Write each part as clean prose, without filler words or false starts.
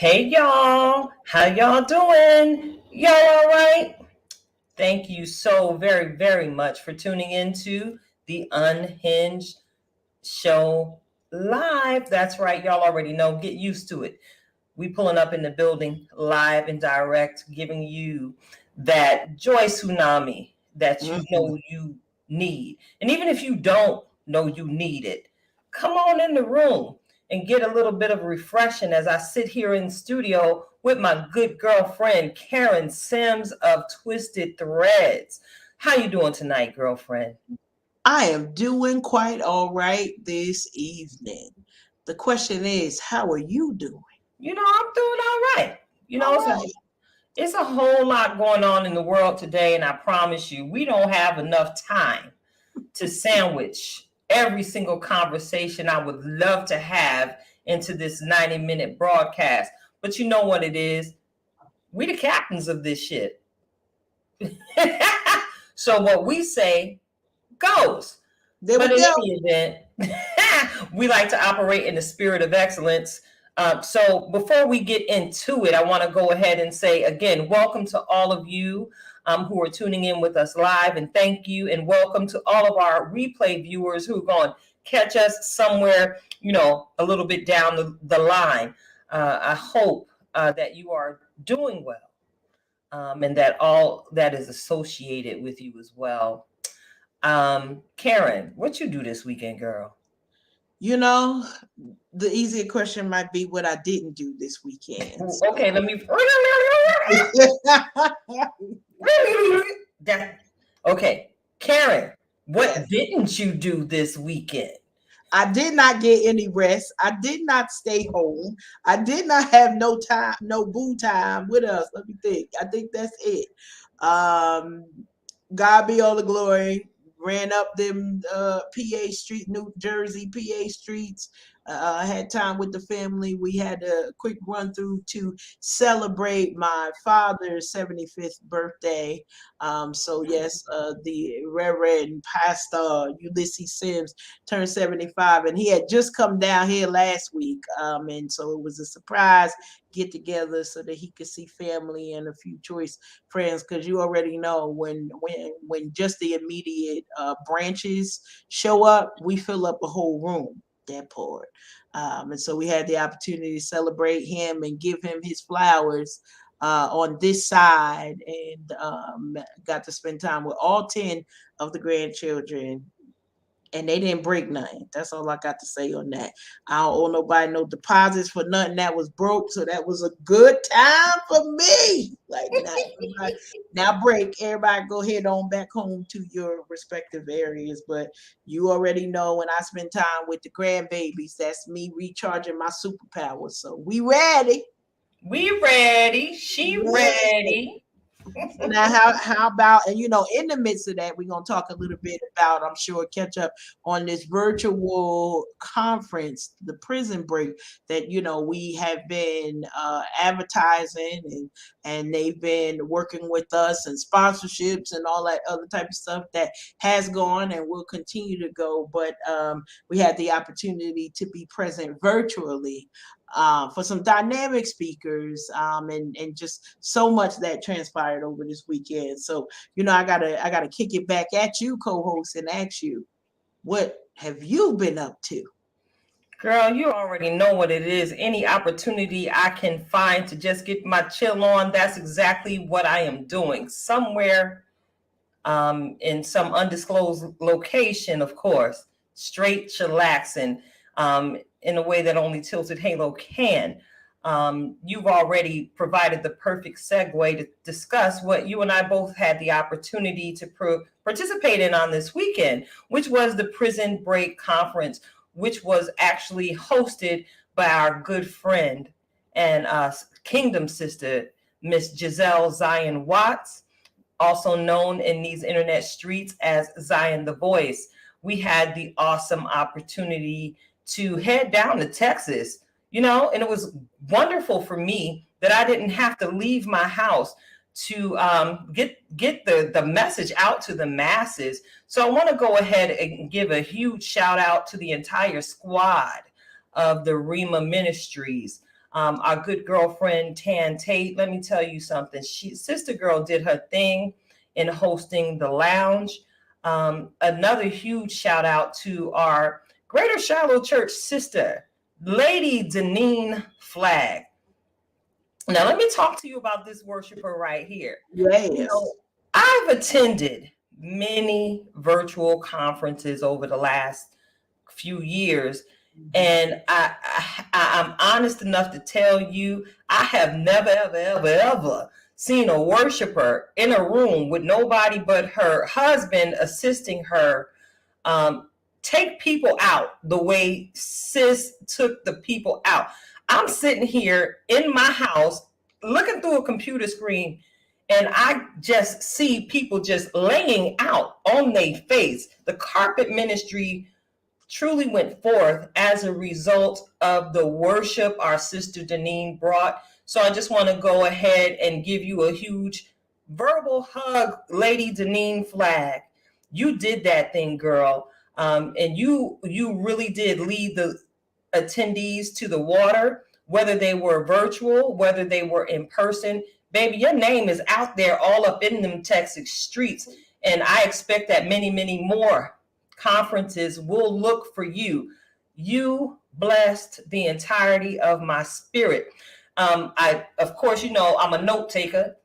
Hey y'all, how y'all doing? Y'all all right? Thank you so very much for tuning into the Unhinged show live. That's right, y'all already know. Get used to it. We pulling up in the building live and direct, giving you that joy tsunami that you Mhm. know you need. And even if you don't know you need it, come on in the room and get a little bit of refreshing as I sit here in studio with my good girlfriend Karen Sims of Twisted Threads. How you doing tonight, girlfriend? I am doing quite all right this evening. The question is, how are you doing? I'm doing all right. All It's a right. It's a whole lot going on in the world today, and I promise you, we don't have enough time to sandwich every single conversation I would love to have into this 90-minute broadcast. But you know what it is? We the captains of this shit. So what we say goes. There we But in go. any event, we like to operate in the spirit of excellence. So before we get into it, I want to go ahead and say again, welcome to all of you who are tuning in with us live, and thank you, and welcome to all of our replay viewers who are going to catch us somewhere, a little bit down the line. I hope that you are doing well, and that all that is associated with you as well. Karen, what you do this weekend, girl? You know, the easier question might be what I didn't do this weekend. Okay, let me. That, okay, Karen, what Yes. didn't you do this weekend? I did not get any rest. I did not stay home. I did not have no time, no boo time with us. Let me think. I think that's it. Um, God be all the glory. Ran up them PA Street, New Jersey PA streets. Had time with the family. We had a quick run through to celebrate my father's 75th birthday. So yes, the Reverend Pastor Ulysses Sims turned 75, and he had just come down here last week. And so it was a surprise get together so that he could see family and a few choice friends, because you already know when just the immediate branches show up, we fill up a whole room. That part. And so we had the opportunity to celebrate him and give him his flowers on this side, and got to spend time with all 10 of the grandchildren, and they didn't break nothing. That's all I got to say on that. I don't owe nobody no deposits for nothing that was broke, so that was a good time for me. Like now break. Everybody go head on back home to your respective areas. But you already know when I spend time with the grandbabies, that's me recharging my superpowers. So we ready. We ready. She Yeah. ready. So now, how about, and in the midst of that, we're gonna talk a little bit about, I'm sure, catch up on this virtual conference, the prison break that we have been advertising, and they've been working with us and sponsorships and all that other type of stuff that has gone and will continue to go. But we had the opportunity to be present virtually for some dynamic speakers, and just so much that transpired over this weekend. So I gotta kick it back at you, co-host, and ask you, what have you been up to? Girl, you already know what it is. Any opportunity I can find to just get my chill on, that's exactly what I am doing. Somewhere in some undisclosed location, of course, straight chillaxing in a way that only Tilted Halo can. You've already provided the perfect segue to discuss what you and I both had the opportunity to participate in on this weekend, which was the Prison Break Conference, which was actually hosted by our good friend and kingdom sister, Miss Giselle Zion Watts, also known in these internet streets as Zion the Voice. We had the awesome opportunity to head down to Texas, and it was wonderful for me that I didn't have to leave my house to get the message out to the masses. So I want to go ahead and give a huge shout out to the entire squad of the Rima Ministries. Our good girlfriend Tan Tate. Let me tell you something. Sister Girl did her thing in hosting the lounge. Another huge shout out to our Greater Shiloh Church sister, Lady Deneen Flagg. Now, let me talk to you about this worshiper right here. Yes. You know, I've attended many virtual conferences over the last few years, and I'm honest enough to tell you, I have never, ever seen a worshiper in a room with nobody but her husband assisting her take people out the way sis took the people out. I'm sitting here in my house looking through a computer screen, and I just see people just laying out on their face. The carpet ministry truly went forth as a result of the worship our sister Deneen brought. So I just want to go ahead and give you a huge verbal hug, Lady Deneen Flagg. You did that thing, girl. And you really did lead the attendees to the water, whether they were virtual, whether they were in person. Baby, your name is out there all up in them Texas streets. And I expect that many, many more conferences will look for you. You blessed the entirety of my spirit. Of course, I'm a note taker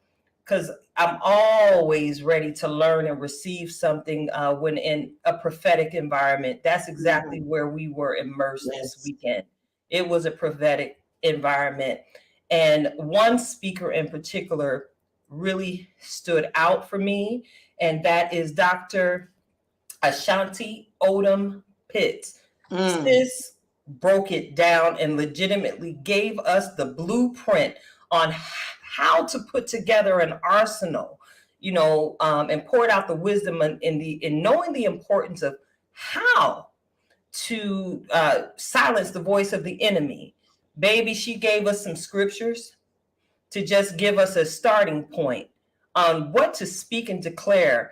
because I'm always ready to learn and receive something when in a prophetic environment. That's exactly where we were immersed this weekend. It was a prophetic environment. And one speaker in particular really stood out for me, and that is Dr. Ashanti Odom Pitts. Sis broke it down and legitimately gave us the blueprint on how to put together an arsenal, and poured out the wisdom in knowing the importance of how to silence the voice of the enemy. Baby, she gave us some scriptures to just give us a starting point on what to speak and declare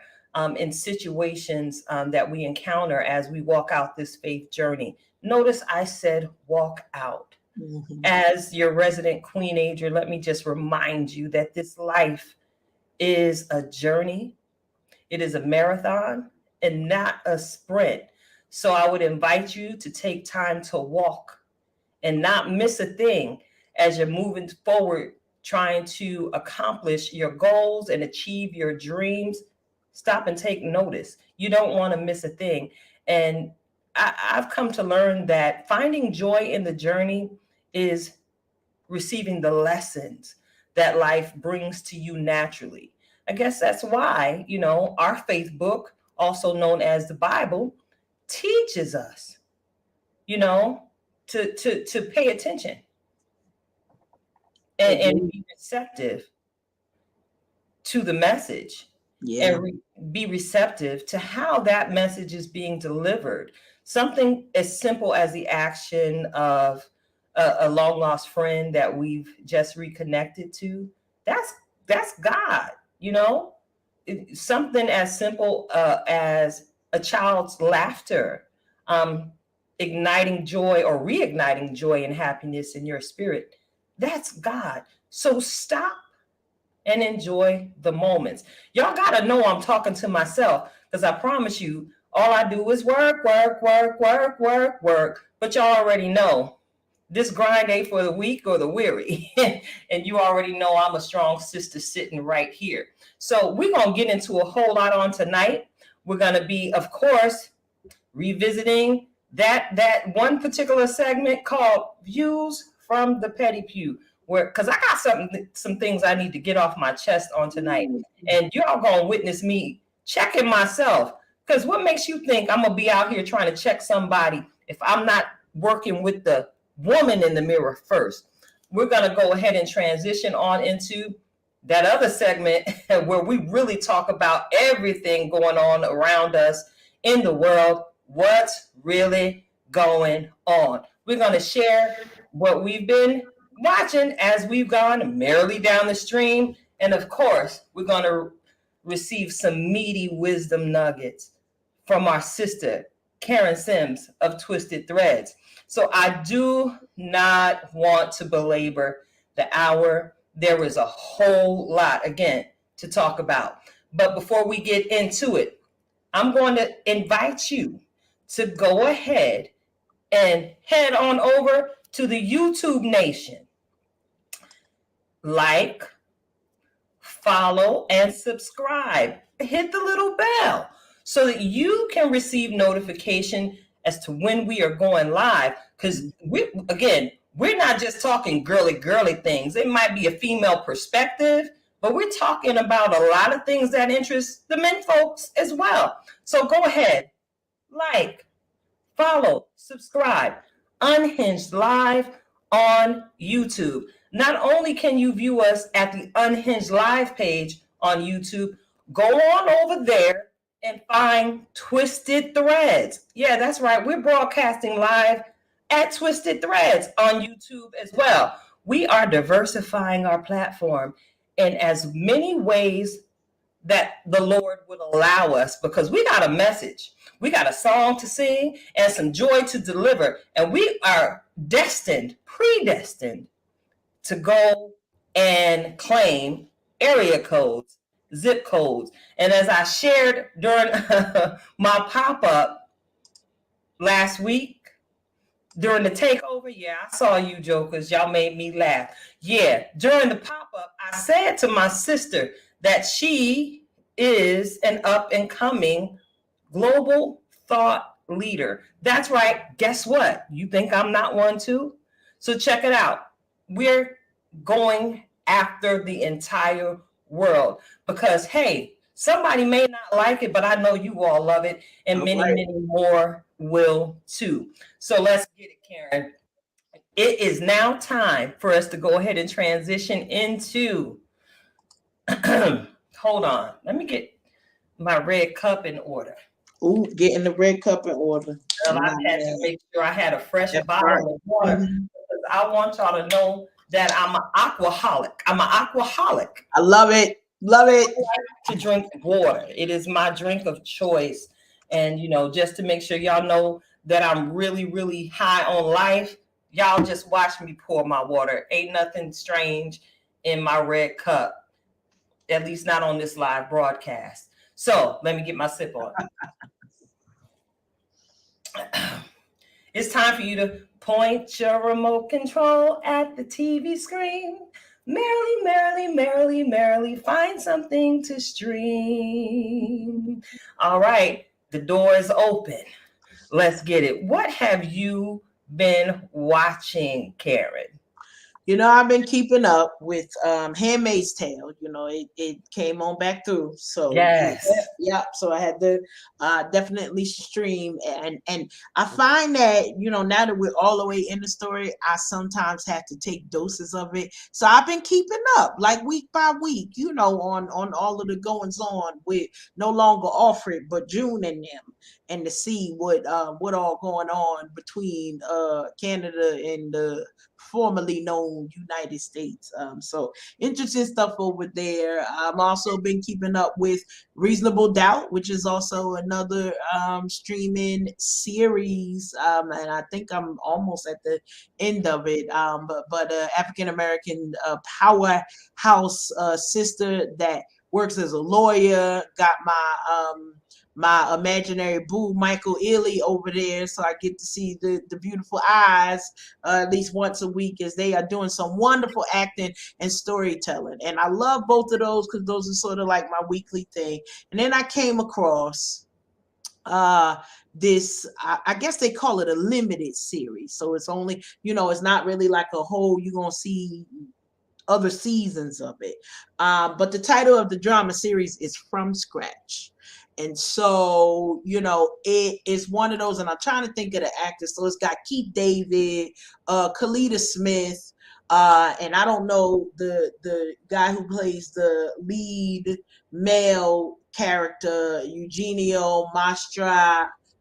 in situations that we encounter as we walk out this faith journey. Notice I said walk out. As your resident queenager, let me just remind you that this life is a journey. It is a marathon and not a sprint. So I would invite you to take time to walk and not miss a thing as you're moving forward, trying to accomplish your goals and achieve your dreams. Stop and take notice. You don't want to miss a thing. And I've come to learn that finding joy in the journey is receiving the lessons that life brings to you naturally. I guess that's why, our faith book, also known as the Bible, teaches us, to pay attention and be receptive to the message. And be receptive to how that message is being delivered. Something as simple as the action of a long lost friend that we've just reconnected to. That's God, something as simple as a child's laughter, igniting joy or reigniting joy and happiness in your spirit. That's God. So stop and enjoy the moments. Y'all got to know I'm talking to myself, because I promise you, all I do is work. But y'all already know this grind ain't for the weak or the weary. And you already know I'm a strong sister sitting right here. So we're going to get into a whole lot on tonight. We're going to be, of course, revisiting that one particular segment called Views from the Petty Pew, because I got some things I need to get off my chest on tonight. And y'all gonna witness me checking myself, because what makes you think I'm gonna be out here trying to check somebody if I'm not working with the woman in the mirror first? We're gonna go ahead and transition on into that other segment where we really talk about everything going on around us in the world. What's really going on? We're gonna share what we've been watching as we've gone merrily down the stream. And of course, we're going to receive some meaty wisdom nuggets from our sister, Karen Sims of Twisted Threads. So I do not want to belabor the hour. There is a whole lot, again, to talk about. But before we get into it, I'm going to invite you to go ahead and head on over to the YouTube Nation. Like, follow, and subscribe. Hit the little bell so that you can receive notification as to when we are going live. Because we're not just talking girly things. It might be a female perspective, but we're talking about a lot of things that interest the men folks as well. So go ahead, like, follow, subscribe. Unhinged Live on YouTube. Not only can you view us at the Unhinged Live page on YouTube, go on over there and find Twisted Threads. Yeah, that's right. We're broadcasting live at Twisted Threads on YouTube as well. We are diversifying our platform in as many ways that the Lord would allow us, because we got a message. We got a song to sing and some joy to deliver. And we are predestined to go and claim area codes, zip codes. And as I shared during my pop-up last week, during the takeover, yeah, I saw you jokers. Y'all made me laugh. Yeah, during the pop-up, I said to my sister that she is an up-and-coming global thought leader. That's right. Guess what? You think I'm not one too? So check it out. We're going after the entire world because, hey, somebody may not like it, but I know you all love it, and many more will too. So let's get it, Karen. It is now time for us to go ahead and transition into hold on. Let me get my red cup in order. Ooh, getting the red cup in order. I had to make sure I had a fresh bottle of water because I want y'all to know that I'm an aquaholic. I love it. Love it. I like to drink water. It is my drink of choice. And, just to make sure y'all know that I'm really, really high on life, y'all just watch me pour my water. Ain't nothing strange in my red cup. At least not on this live broadcast. So let me get my sip on. It's time for you to point your remote control at the TV screen. Merrily, find something to stream. All right, the door is open. Let's get it. What have you been watching, Karen? I've been keeping up with Handmaid's Tale. It came on back through. So yes. Yeah. So I had to definitely stream. And I find that, now that we're all the way in the story, I sometimes have to take doses of it. So I've been keeping up like week by week, on all of the goings on with no longer Alfred, but June and them, and to see what all going on between Canada and the formerly known United States. So interesting stuff over there. I've also been keeping up with Reasonable Doubt, which is also another streaming series. And I think I'm almost at the end of it. But African American powerhouse sister that works as a lawyer, got my imaginary boo Michael Ealy over there, so I get to see the beautiful eyes at least once a week as they are doing some wonderful acting and storytelling. And I love both of those because those are sort of like my weekly thing. And then I came across this, I guess they call it a limited series. So it's only, it's not really like a whole, you're going to see other seasons of it. But the title of the drama series is From Scratch. And so, it is one of those, and I'm trying to think of the actors. So it's got Keith David, Kalita Smith, and I don't know the guy who plays the lead male character, Eugenio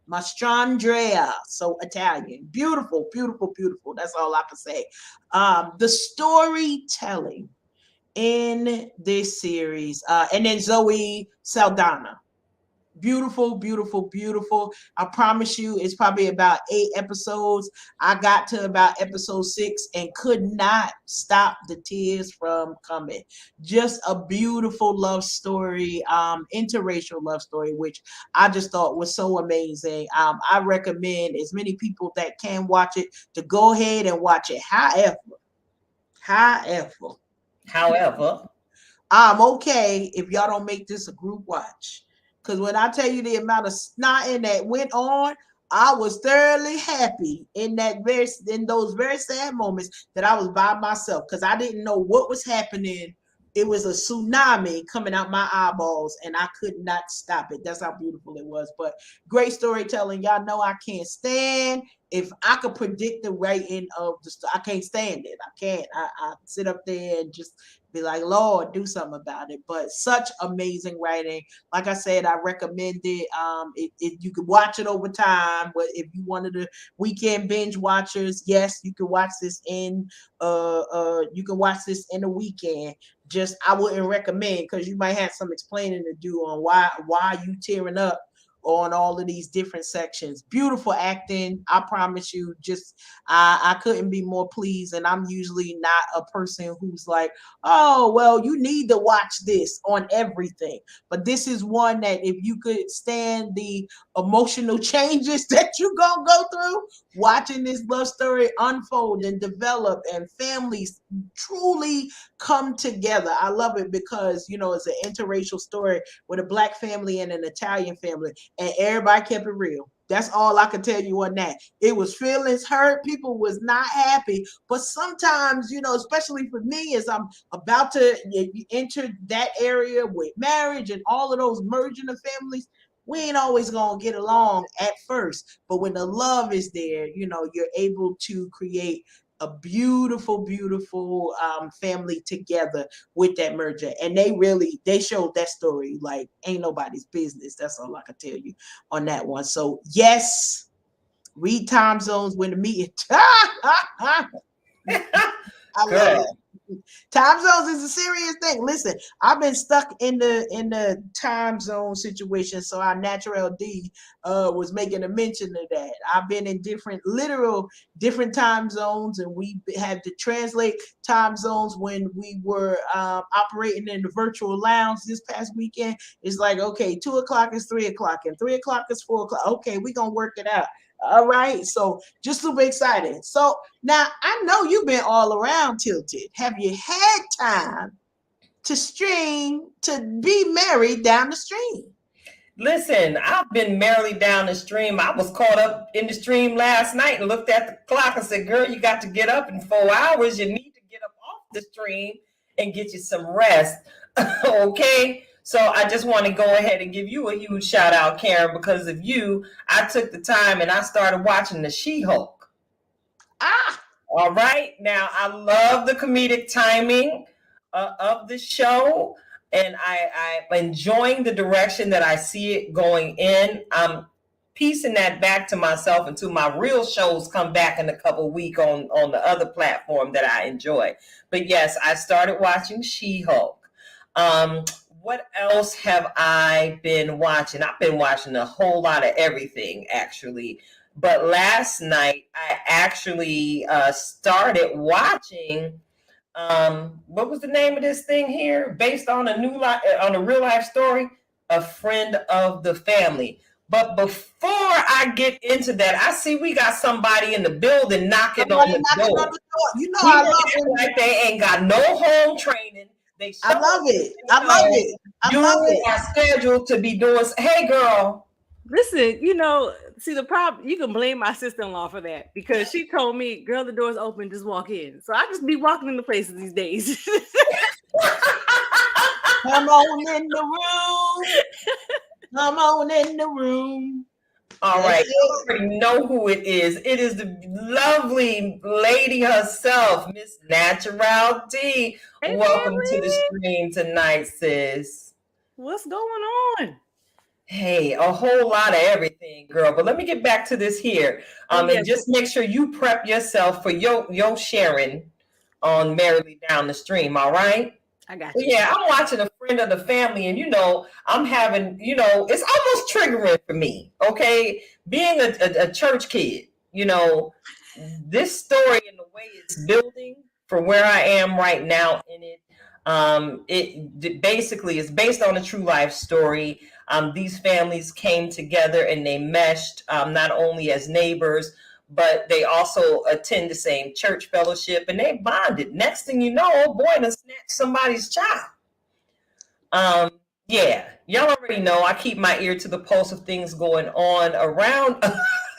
Mastrandrea. So Italian. Beautiful. That's all I can say. The storytelling in this series, and then Zoe Saldana. Beautiful, beautiful, beautiful. I promise you, it's probably about 8 episodes. I got to about episode 6 and could not stop the tears from coming. Just a beautiful love story, interracial love story, which I just thought was so amazing. I recommend as many people that can watch it to go ahead and watch it. However, I'm okay if y'all don't make this a group watch. Because when I tell you the amount of snotting that went on, I was thoroughly happy in those very sad moments that I was by myself because I didn't know what was happening. It was a tsunami coming out my eyeballs, and I could not stop it. That's how beautiful it was. But great storytelling. Y'all know I can't stand. If I could predict the rating of the story, I can't stand it. I can't. I sit up there and just be like, Lord, do something about it. But such amazing writing. Like I said, I recommend it. You can watch it over time. But if you wanted the weekend binge watchers, yes, you can watch this in a weekend. Just I wouldn't recommend because you might have some explaining to do on why you tearing up on all of these different sections. Beautiful acting. I promise you, just I couldn't be more pleased. And I'm usually not a person who's like, oh, well, you need to watch this on everything. But this is one that if you could stand the emotional changes that you're going to go through, watching this love story unfold and develop and families truly come together. I love it because, it's an interracial story with a Black family and an Italian family, and everybody kept it real. That's all I can tell you on that. It was feelings hurt. People was not happy. But sometimes, especially for me, as I'm about to enter that area with marriage and all of those merging of families, we ain't always going to get along at first. But when the love is there, you're able to create a beautiful, beautiful family together with that merger. And they showed that story like ain't nobody's business. That's all I can tell you on that one. So yes, read time zones when the meeting. I love it. Time zones is a serious thing. Listen, I've been stuck in the time zone situation. So our natural D was making a mention of that. I've been in different time zones, and we had to translate time zones when we were operating in the virtual lounge this past weekend. It's like, okay, 2:00 is 3:00 and 3:00 is 4:00. Okay, we're gonna work it out. All right, so just super excited. So now I know you've been all around Tilted. Have you had time to be married down the stream? Listen, I've been merrily down the stream. I was caught up in the stream last night and looked at the clock and said, girl, you got to get up in 4 hours. You need to get up off the stream and get you some rest. Okay? So I just want to go ahead and give you a huge shout out, Karen, because of you. I took the time and I started watching the She-Hulk. All right. Now, I love the comedic timing of the show, and I'm enjoying the direction that I see it going in. I'm piecing that back to myself until my real shows come back in a couple of weeks on the other platform that I enjoy. But yes, I started watching She-Hulk. What else have I been watching? I've been watching a whole lot of everything, actually. But last night, I actually started watching, what was the name of this thing here? Based on on a real life story, A Friend of the Family. But before I get into that, I see we got somebody in the building knocking on the door. I love it. Like they ain't got no home training. I love it. I love it. You are scheduled to be doing. Hey, girl. Listen, see the problem. You can blame my sister-in-law for that because she told me, "Girl, the door's open. Just walk in." So I just be walking into places these days. Come on in the room. Come on in the room. All right, you already know who it is. It is the lovely lady herself, Miss Natural D. Hey, welcome to the stream tonight, sis. What's going on? Hey, a whole lot of everything, girl. But let me get back to this here. And just make sure you prep yourself for your sharing on Merrily Down the Stream, all right? I got But you. yeah, I'm watching a friend of the family, and I'm having, it's almost triggering for me. Okay, being a church kid, this story and the way it's building for where I am right now in it. It basically is based on a true life story. These families came together and they meshed, not only as neighbors, but they also attend the same church fellowship, and they bonded. Next thing you know, oh boy, done snatched somebody's child. Yeah, y'all already know I keep my ear to the pulse of things going on around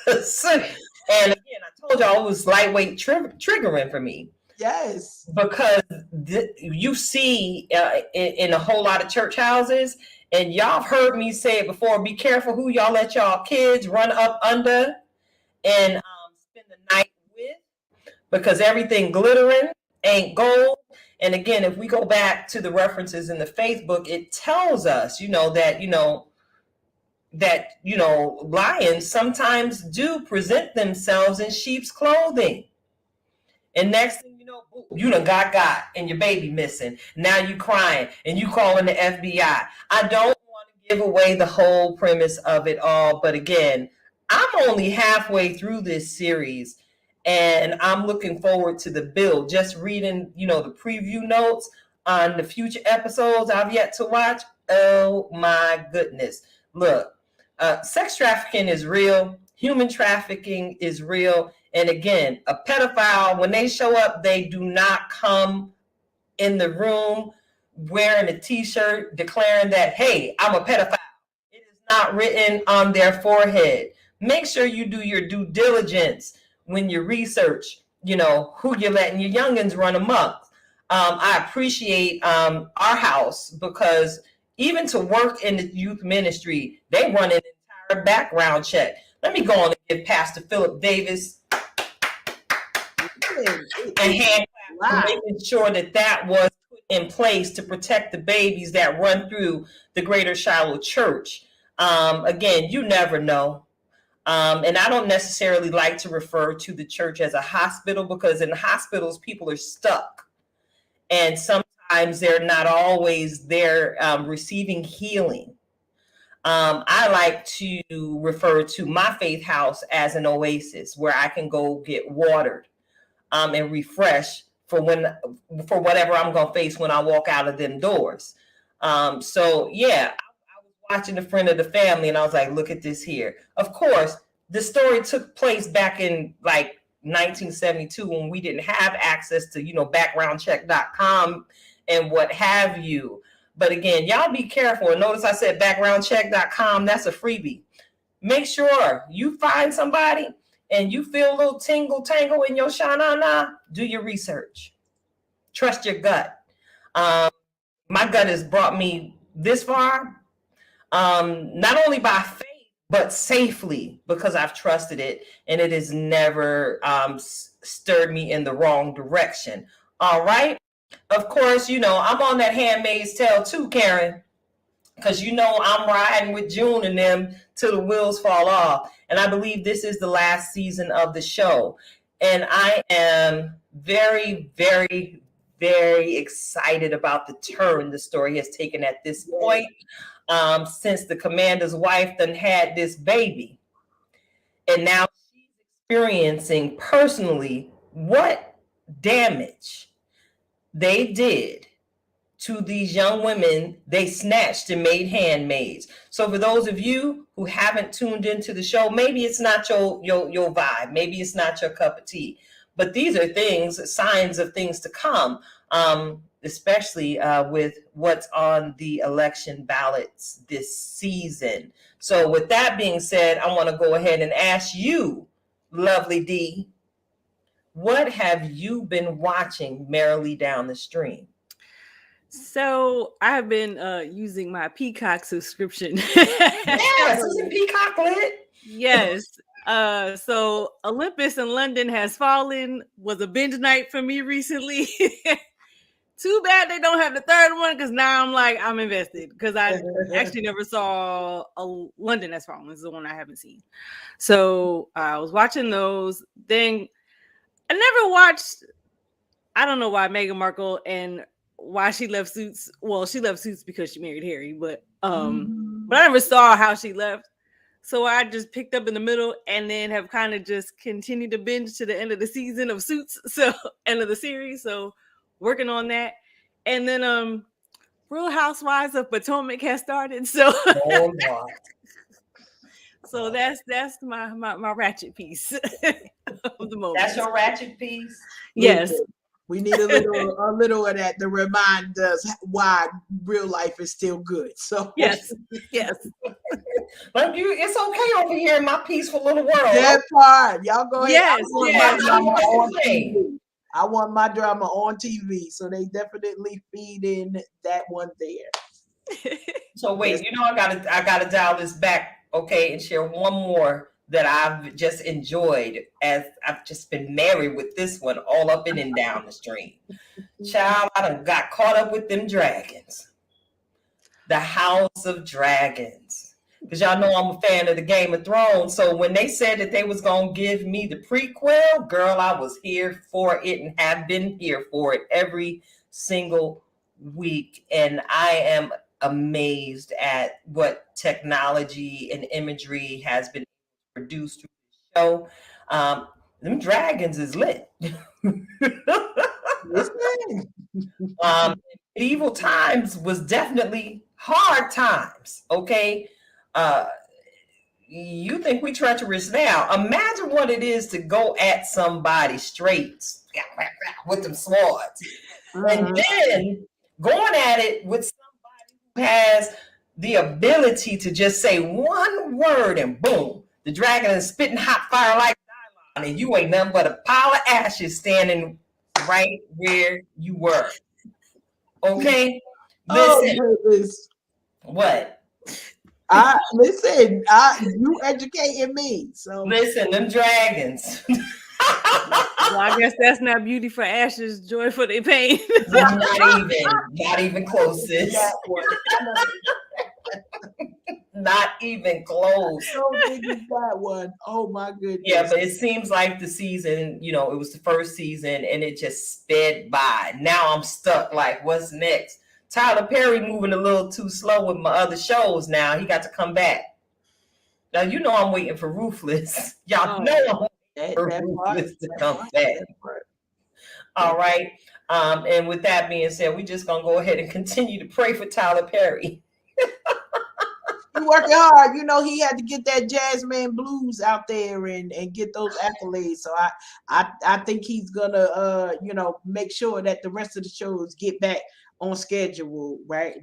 us. And again, I told y'all it was lightweight triggering for me. Yes. Because you see in a whole lot of church houses, and y'all have heard me say it before, be careful who y'all let y'all kids run up under and spend the night with, because everything glittering ain't gold. And again, if we go back to the references in the faith book, it tells us, that lions sometimes do present themselves in sheep's clothing. And next thing you know, you done got and your baby missing. Now you crying and you calling the FBI. I don't want to give away the whole premise of it all, but again, I'm only halfway through this series, and I'm looking forward to the build. Just reading, the preview notes on the future episodes I've yet to watch. Oh my goodness. Look, sex trafficking is real. Human trafficking is real. And again, a pedophile, when they show up, they do not come in the room wearing a t-shirt declaring that, hey, I'm a pedophile. It is not written on their forehead. Make sure you do your due diligence when you research, who you're letting your youngins run amok. I appreciate our house, because even to work in the youth ministry, they run an entire background check. Let me go on and give Pastor Philip Davis a hand clap for making sure that was put in place to protect the babies that run through the Greater Shiloh Church. Again, you never know. And I don't necessarily like to refer to the church as a hospital, because in hospitals, people are stuck. And sometimes they're not always there receiving healing. I like to refer to my faith house as an oasis where I can go get watered and refresh for whatever I'm going to face when I walk out of them doors. So yeah, I was watching a friend of the family, and I was like, look at this here. Of course, the story took place back in like 1972, when we didn't have access to, backgroundcheck.com and what have you. But again, y'all be careful. And notice I said backgroundcheck.com, that's a freebie. Make sure you find somebody and you feel a little tangle in your sha-na-na, do your research. Trust your gut. My gut has brought me this far, not only by faith, but safely, because I've trusted it, and it has never stirred me in the wrong direction. All right. Of course, I'm on that Handmaid's Tale too, Karen, because I'm riding with June and them till the wheels fall off. And I believe this is the last season of the show. And I am very, very, very excited about the turn the story has taken at this point, since the commander's wife done had this baby. And now she's experiencing personally what damage they did to these young women they snatched and made handmaids. So for those of you who haven't tuned into the show, maybe it's not your vibe, maybe it's not your cup of tea, but these are signs of things to come, especially with what's on the election ballots this season. So with that being said, I want to go ahead and ask you, lovely D, what have you been watching merrily down the stream? So I have been using my Peacock subscription. Yes, isn't Peacock lit? Yes. So Olympus in London Has Fallen was a binge night for me recently. Too bad they don't have the third one, because now I'm invested, because I actually never saw London Has Fallen. This is the one I haven't seen. So I was watching those. Then I never watched, I don't know why, Meghan Markle and why she left Suits. Well, she left Suits because she married Harry, but I Mhm. never saw how she left. So I just picked up in the middle and then have kind of just continued to binge to the end of the season of Suits. So end of the series. So working on that. And then Real Housewives of Potomac has started. So Oh God. so that's my ratchet piece of the moment. That's your ratchet piece. Yes. Listen, we need a little of that to remind us why real life is still good. So Yes. Yes. But it's okay over here in my peaceful little world. that part, y'all go ahead. Yes, yes. I want my drama on TV, so they definitely feed in that one there. So wait, I gotta dial this back, okay, and share one more that I've just enjoyed as I've just been married with this one all up and down the stream. Child, I done got caught up with them dragons. The House of Dragons. Because y'all know I'm a fan of the Game of Thrones. So when they said that they was gonna give me the prequel, girl, I was here for it and have been here for it every single week. And I am amazed at what technology and imagery has been produced through the show. Them dragons is lit. Medieval times was definitely hard times. Okay. You think we treacherous now? Imagine what it is to go at somebody straight with them swords, and then going at it with somebody who has the ability to just say one word and boom, the dragon is spitting hot fire like dialogue, and you ain't nothing but a pile of ashes standing right where you were. Okay, listen. What? You educating me. So listen, them dragons. Well, I guess that's not beauty for ashes, joy for their pain. not even close, sis. Not even close. That one. Oh my goodness. Yeah, but it seems like the season, it was the first season and it just sped by. Now I'm stuck. Like, what's next? Tyler Perry moving a little too slow with my other shows now. He got to come back. Now, I'm waiting for Ruthless. Y'all know I'm waiting for Ruthless to come back. All right. And with that being said, we just going to go ahead and continue to pray for Tyler Perry. He working hard. He had to get that Jasmine Blues out there and get those accolades. So I think he's gonna make sure that the rest of the shows get back on schedule, right?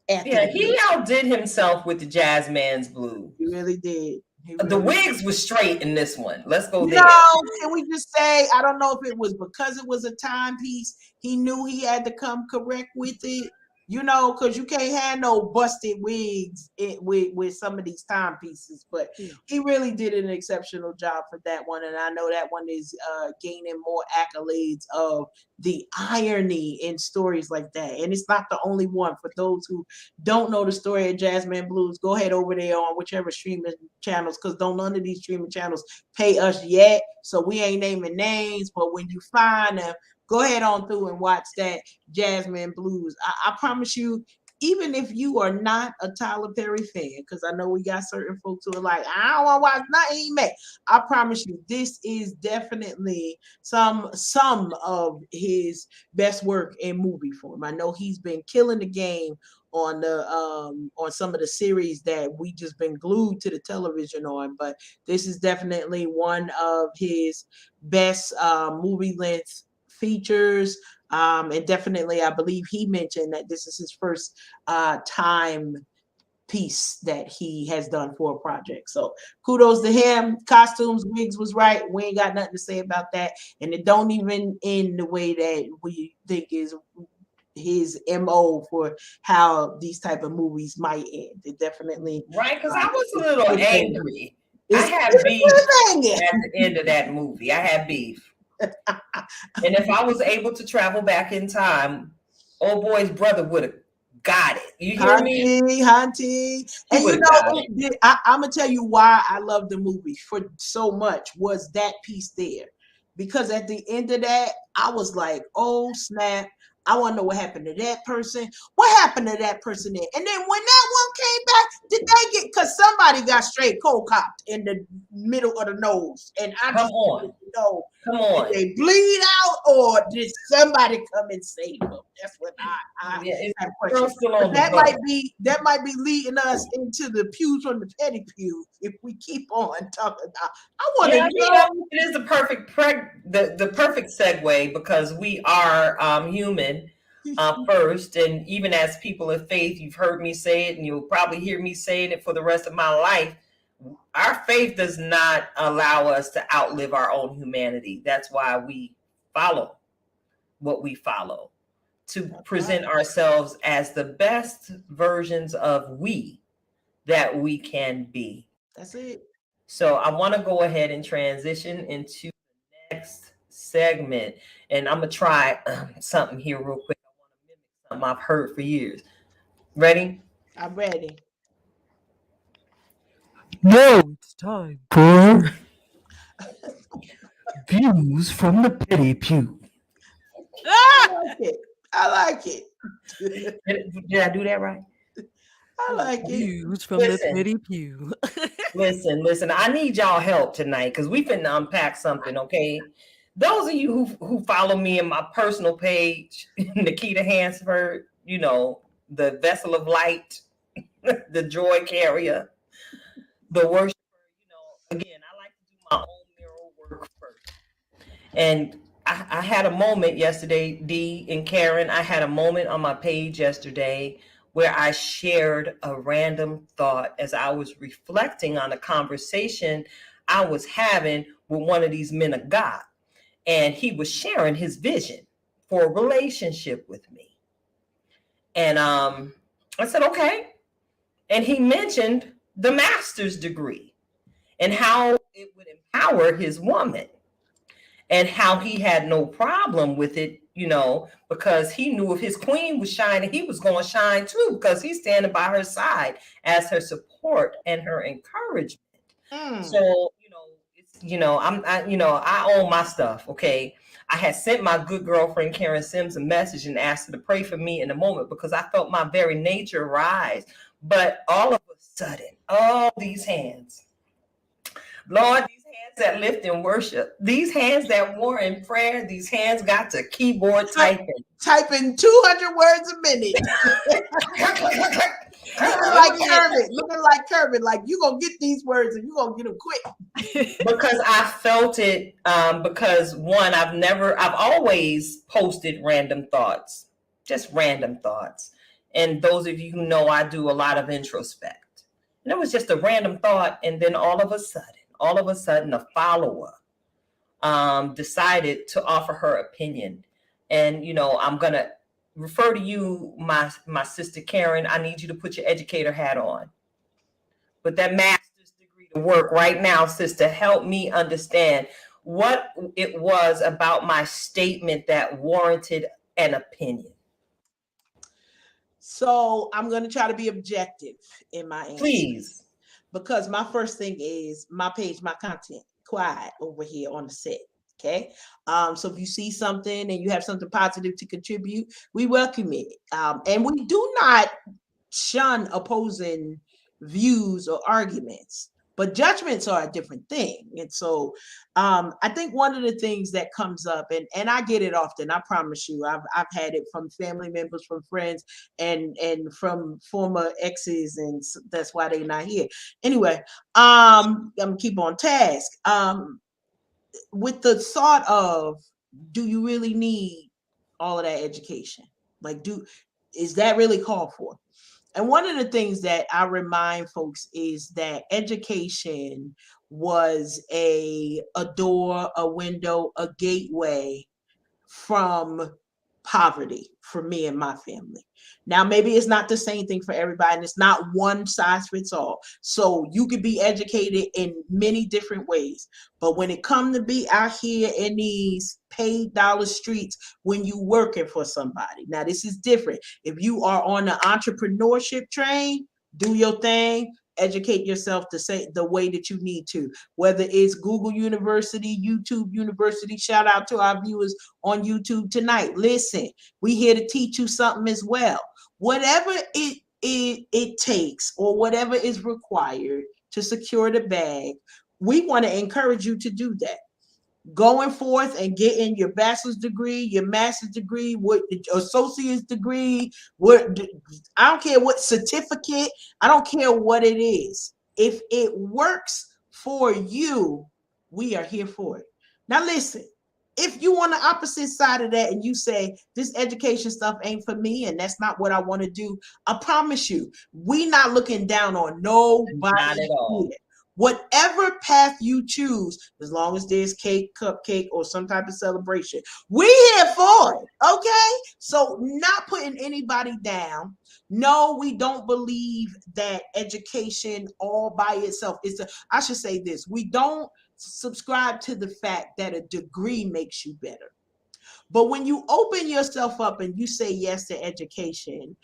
Yeah, he outdid himself with the Jazzman's Blue. He really did. The wigs was straight in this one. Let's go there. Can we just say, I don't know if it was because it was a timepiece, he knew he had to come correct with it. Because you can't have no busted wigs with some of these timepieces, but he really did an exceptional job for that one. And I know that one is gaining more accolades of the irony in stories like that. And it's not the only one. For those who don't know the story of Jasmine Blues, go ahead over there on whichever streaming channels, because none of these streaming channels pay us yet. So we ain't naming names, but when you find them, go ahead on through and watch that Jasmine Blues. I promise you, even if you are not a Tyler Perry fan, because I know we got certain folks who are like, I don't want to watch nothing, man. I promise you, this is definitely some of his best work in movie form. I know he's been killing the game on the on some of the series that we just been glued to the television on, but this is definitely one of his best movie length features, and definitely I believe he mentioned that this is his first time piece that he has done for a project. So kudos to him. Costumes, wigs was right. We ain't got nothing to say about that, and it don't even end the way that we think is his MO for how these type of movies might end. It definitely right, because I was a little angry. I had beef at the end of that movie. I had beef. And if I was able to travel back in time, old boy's brother would have got it. You hear me? Hunty. And I'm gonna tell you why I love the movie for so much was that piece there. Because at the end of that, I was like, oh snap, I want to know what happened to that person. What happened to that person there? And then when that one came back, did they get, because somebody got straight cold copped in the middle of the nose. And I Come just on. want to know, Come on. did they bleed out or did somebody come and save them? That's what I have questions. But that might be leading us into the pews from the Petty Pew if we keep on talking about. I want to know. It is the perfect the perfect segue because we are human first, and even as people of faith, you've heard me say it, and you'll probably hear me saying it for the rest of my life. Our faith does not allow us to outlive our own humanity. That's why we follow what we follow, to present ourselves as the best versions of we that we can be. That's it. So I want to go ahead and transition into the next segment. And I'm going to try something here real quick. I want to mimic something I've heard for years. Ready? I'm ready. Now it's time for Views from the Petty Pew. I like it. Did I do that right? I like it. Views from the Petty Pew. Listen. I need y'all help tonight because we finna unpack something, okay? Those of you who follow me in my personal page, Nikita Hansford, you know, the vessel of light, the joy carrier, the worshiper, you know, again, I like to do my own mirror work first. And I had a moment yesterday, Dee and Karen, I had a moment on my page yesterday where I shared a random thought as I was reflecting on a conversation I was having with one of these men of God. And he was sharing his vision for a relationship with me. And I said, okay. And he mentioned the master's degree and how it would empower his woman and how he had no problem with it, you know, because he knew if his queen was shining, he was going to shine too, because he's standing by her side as her support and her encouragement. So, I own my stuff. Okay. I had sent my good girlfriend, Karen Sims, a message and asked her to pray for me in a moment because I felt my very nature rise. But all of a sudden, all these hands, Lord, these hands that lift in worship, these hands that war in prayer, these hands got to keyboard typing 200 words a minute. looking like Kermit, like you gonna get these words and you gonna get them quick. Because I felt it. Because one, I've always posted random thoughts, just random thoughts. And those of you who know, I do a lot of introspect. And it was just a random thought, and then all of a sudden, a follower decided to offer her opinion. And, you know, I'm going to refer to you, my sister Karen. I need you to put your educator hat on. Put that master's degree to work right now, sister. Help me understand what it was about my statement that warranted an opinion. So I'm going to try to be objective in my answer. Please. Because my first thing is my page, my content, quiet over here on the set. Okay. So if you see something and you have something positive to contribute, we welcome it. And we do not shun opposing views or arguments, but judgments are a different thing. And so I think one of the things that comes up, and I get it often, I promise you, I've had it from family members, from friends, and from former exes, and that's why they're not here. Anyway, I'm gonna keep on task. With the thought of, do you really need all of that education? Like, is that really called for? And one of the things that I remind folks is that education was a door, a window, a gateway from poverty for me and my family. Now, maybe it's not the same thing for everybody, and it's not one size fits all. So you could be educated in many different ways. But when it comes to be out here in these paid dollar streets, when you working for somebody, now this is different. If you are on the entrepreneurship train, do your thing, educate yourself to say the way that you need to, whether it's Google University, YouTube University. Shout out to our viewers on YouTube tonight. Listen, we here to teach you something as well. Whatever it takes, or whatever is required to secure the bag, we want to encourage you to do that. Going forth and getting your bachelor's degree, your master's degree, what associate's degree, what, I don't care what certificate, I don't care what it is. If it works for you, we are here for it. Now listen, if you on the opposite side of that and you say this education stuff ain't for me and that's not what I want to do, I promise you, we not looking down on nobody. Not at all. Here. Whatever path you choose, as long as there's cake, cupcake, or some type of celebration, we here for it, okay? So not putting anybody down. No, we don't believe that education all by itself is I should say this. We don't subscribe to the fact that a degree makes you better. But when you open yourself up and you say yes to education,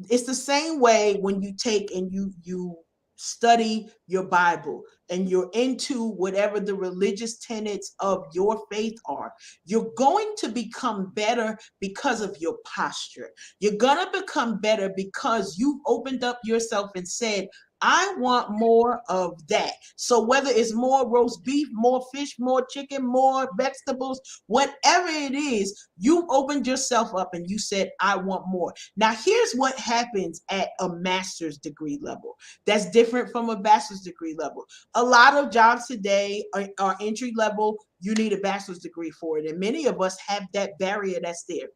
it's the same way when you take and you study your Bible and you're into whatever the religious tenets of your faith are. You're going to become better because of your posture. You're going to become better because you've opened up yourself and said, I want more of that. So whether it's more roast beef, more fish, more chicken, more vegetables, whatever it is, you opened yourself up and you said, I want more. Now, here's what happens at a master's degree level. That's different from a bachelor's degree level. A lot of jobs today are entry level. You need a bachelor's degree for it. And many of us have that barrier that's there.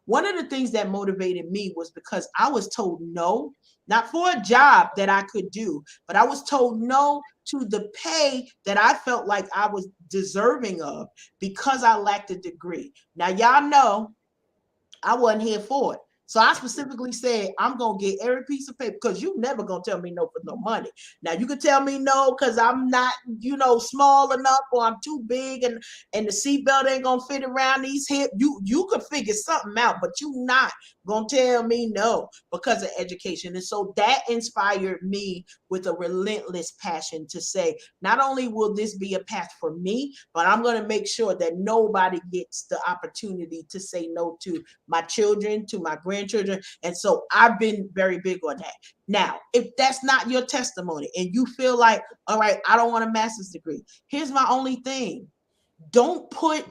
One of the things that motivated me was because I was told no, not for a job that I could do, but I was told no to the pay that I felt like I was deserving of because I lacked a degree. Now, y'all know I wasn't here for it. So I specifically said, I'm going to get every piece of paper because you never going to tell me no for no money. Now, you can tell me no because I'm not, small enough or I'm too big and the seatbelt ain't going to fit around these hips. You could figure something out, but you not going to tell me no because of education. And so that inspired me with a relentless passion to say, not only will this be a path for me, but I'm going to make sure that nobody gets the opportunity to say no to my children, to my grandchildren. And so I've been very big on that. Now, if that's not your testimony and you feel like, all right, I don't want a master's degree, here's my only thing. Don't put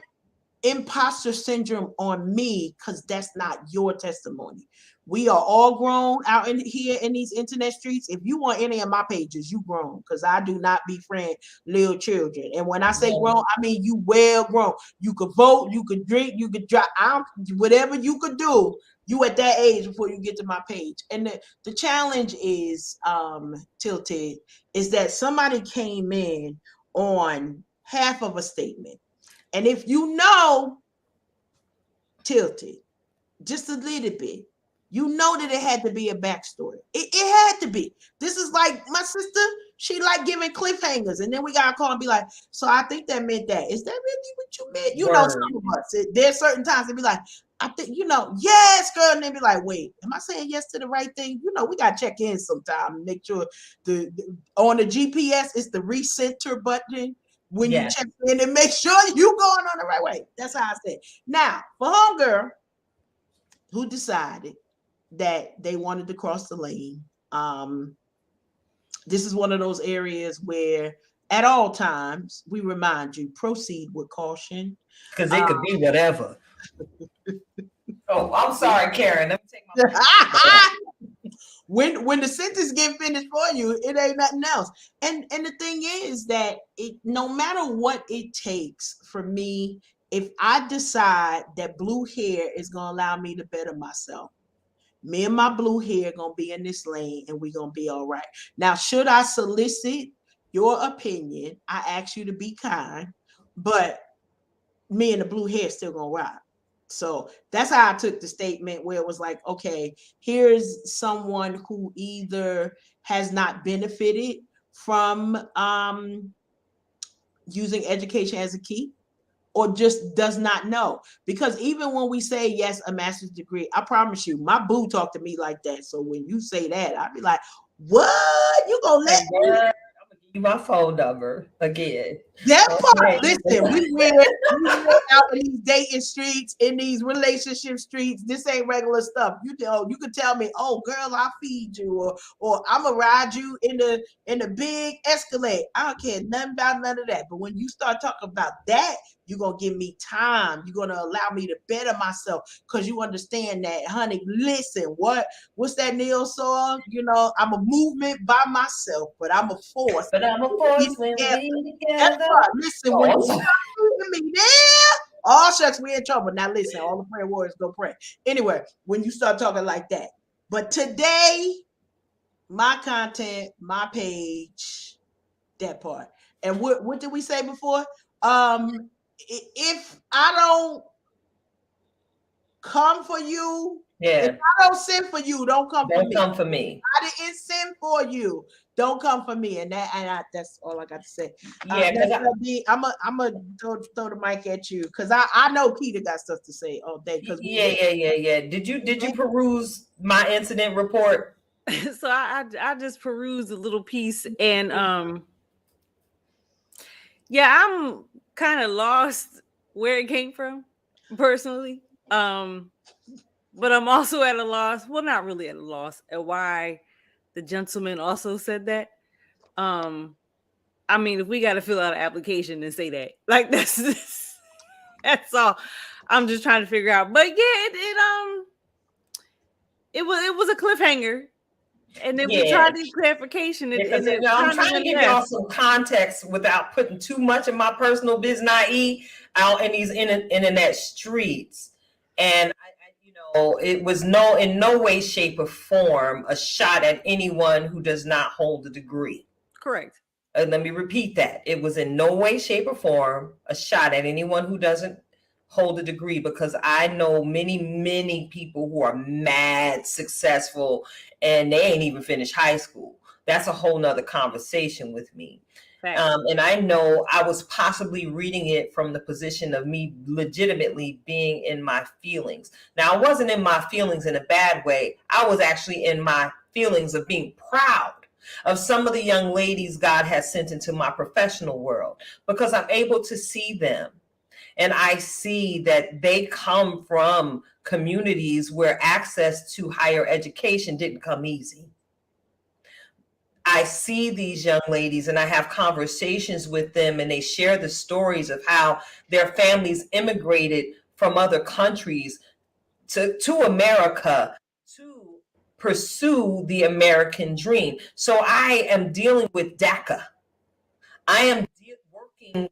imposter syndrome on me because that's not your testimony. We are all grown out in here in these internet streets. If you want any of my pages, you grown, because I do not befriend little children. And when I say grown, I mean you well grown. You could vote, you could drink, you could drive, whatever you could do. You at that age before you get to my page. And the challenge is, Tilted, is that somebody came in on half of a statement. And if you know Tilted just a little bit, you know that it had to be a backstory. It had to be. This is like my sister, she like giving cliffhangers. And then we got to call and be like, so I think that meant that. Is that really what you meant? You know, some of us, there's certain times they be like, I think, yes, girl. And then be like, wait, am I saying yes to the right thing? We got to check in sometime and make sure on the GPS, it's the recenter button. When you check in and make sure you going on the right way. That's how I say it. Now, for homegirl who decided that they wanted to cross the lane, this is one of those areas where at all times we remind you, proceed with caution. Because it could be whatever. Oh, I'm sorry, Karen. Let me take my When the sentence get finished for you, it ain't nothing else. And the thing is that no matter what it takes for me, if I decide that blue hair is going to allow me to better myself, me and my blue hair going to be in this lane and we're going to be all right. Now, should I solicit your opinion? I ask you to be kind, but me and the blue hair still going to ride. So that's how I took the statement, where it was like, okay, here's someone who either has not benefited from using education as a key or just does not know. Because even when we say, yes, a master's degree, I promise you, my boo talked to me like that. So when you say that, I'd be like, What? You gonna let me? I'm gonna give you my phone number again. That part, Okay. listen, we out in these dating streets, in these relationship streets. This ain't regular stuff. You know, you could tell me, oh girl, I'll feed you, or I'm gonna ride you in the big Escalade. I don't care nothing about none of that. But when you start talking about that, you're gonna give me time. You're gonna allow me to better myself because you understand that, honey. Listen, what's that Neil song? You know, I'm a movement by myself, but I'm a force. But I'm a force when we That's together. right. Listen, when you Oh, start losing me there, all shucks, we in trouble. Now listen, all the prayer warriors go pray. Anyway, when you start talking like that. But today, my content, my page, that part. And what did we say before? If I don't come for you, if I don't send for you, don't come for me. Don't come for me. I didn't send for you. Don't come for me. And that's all I got to say. Yeah, I'm gonna throw the mic at you because I know Peter got stuff to say all day. Yeah. Did you peruse my incident report? So I just perused a little piece, and yeah, I'm kind of lost where it came from personally. But I'm also at a loss. Well, not really at a loss at why the gentleman also said that. I mean, if we got to fill out an application and say that, like that's all. I'm just trying to figure out. But yeah, it was a cliffhanger, and then we tried to clarification. I'm trying to give y'all some context without putting too much of my personal business out in these internet streets. And it was in no way, shape, or form a shot at anyone who does not hold a degree. Correct. Let me repeat that. It was in no way, shape, or form a shot at anyone who doesn't hold a degree, because I know many people who are mad successful and they ain't even finished high school. That's a whole nother conversation with me. And I know I was possibly reading it from the position of me legitimately being in my feelings. Now, I wasn't in my feelings in a bad way. I was actually in my feelings of being proud of some of the young ladies God has sent into my professional world, because I'm able to see them. And I see that they come from communities where access to higher education didn't come easy. I see these young ladies and I have conversations with them, and they share the stories of how their families immigrated from other countries to America to pursue the American dream. So I am dealing with DACA. I am working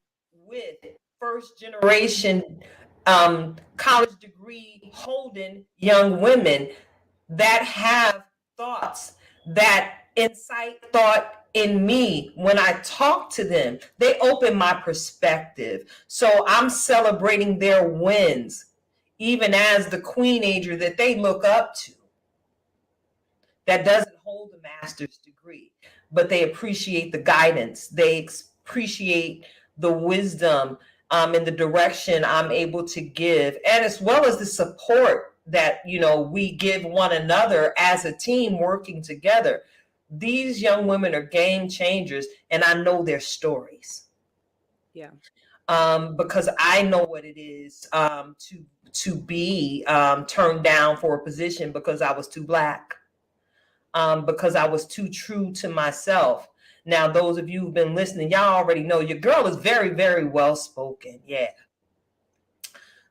with first generation college degree holding young women that have thoughts that incite thought in me. When I talk to them, they open my perspective. So I'm celebrating their wins, even as the queenager that they look up to, that doesn't hold a master's degree, but they appreciate the guidance. They appreciate the wisdom in the direction I'm able to give, and as well as the support that we give one another as a team working together. These young women are game changers, and I know their stories. Yeah. Because I know what it is to be turned down for a position because I was too Black, because I was too true to myself. Now, those of you who've been listening, y'all already know your girl is very, very well spoken. Yeah.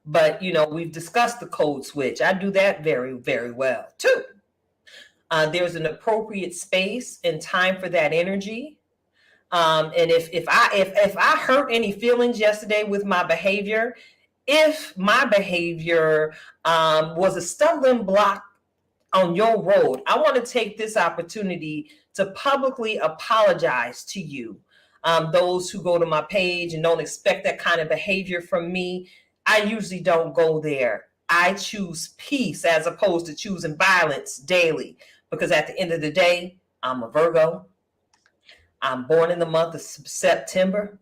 But, we've discussed the code switch. I do that very, very well, too. There's an appropriate space and time for that energy. And if I hurt any feelings yesterday with my behavior, if my behavior was a stumbling block on your road, I want to take this opportunity to publicly apologize to you. Those who go to my page and don't expect that kind of behavior from me, I usually don't go there. I choose peace as opposed to choosing violence daily, because at the end of the day, I'm a Virgo. I'm born in the month of September,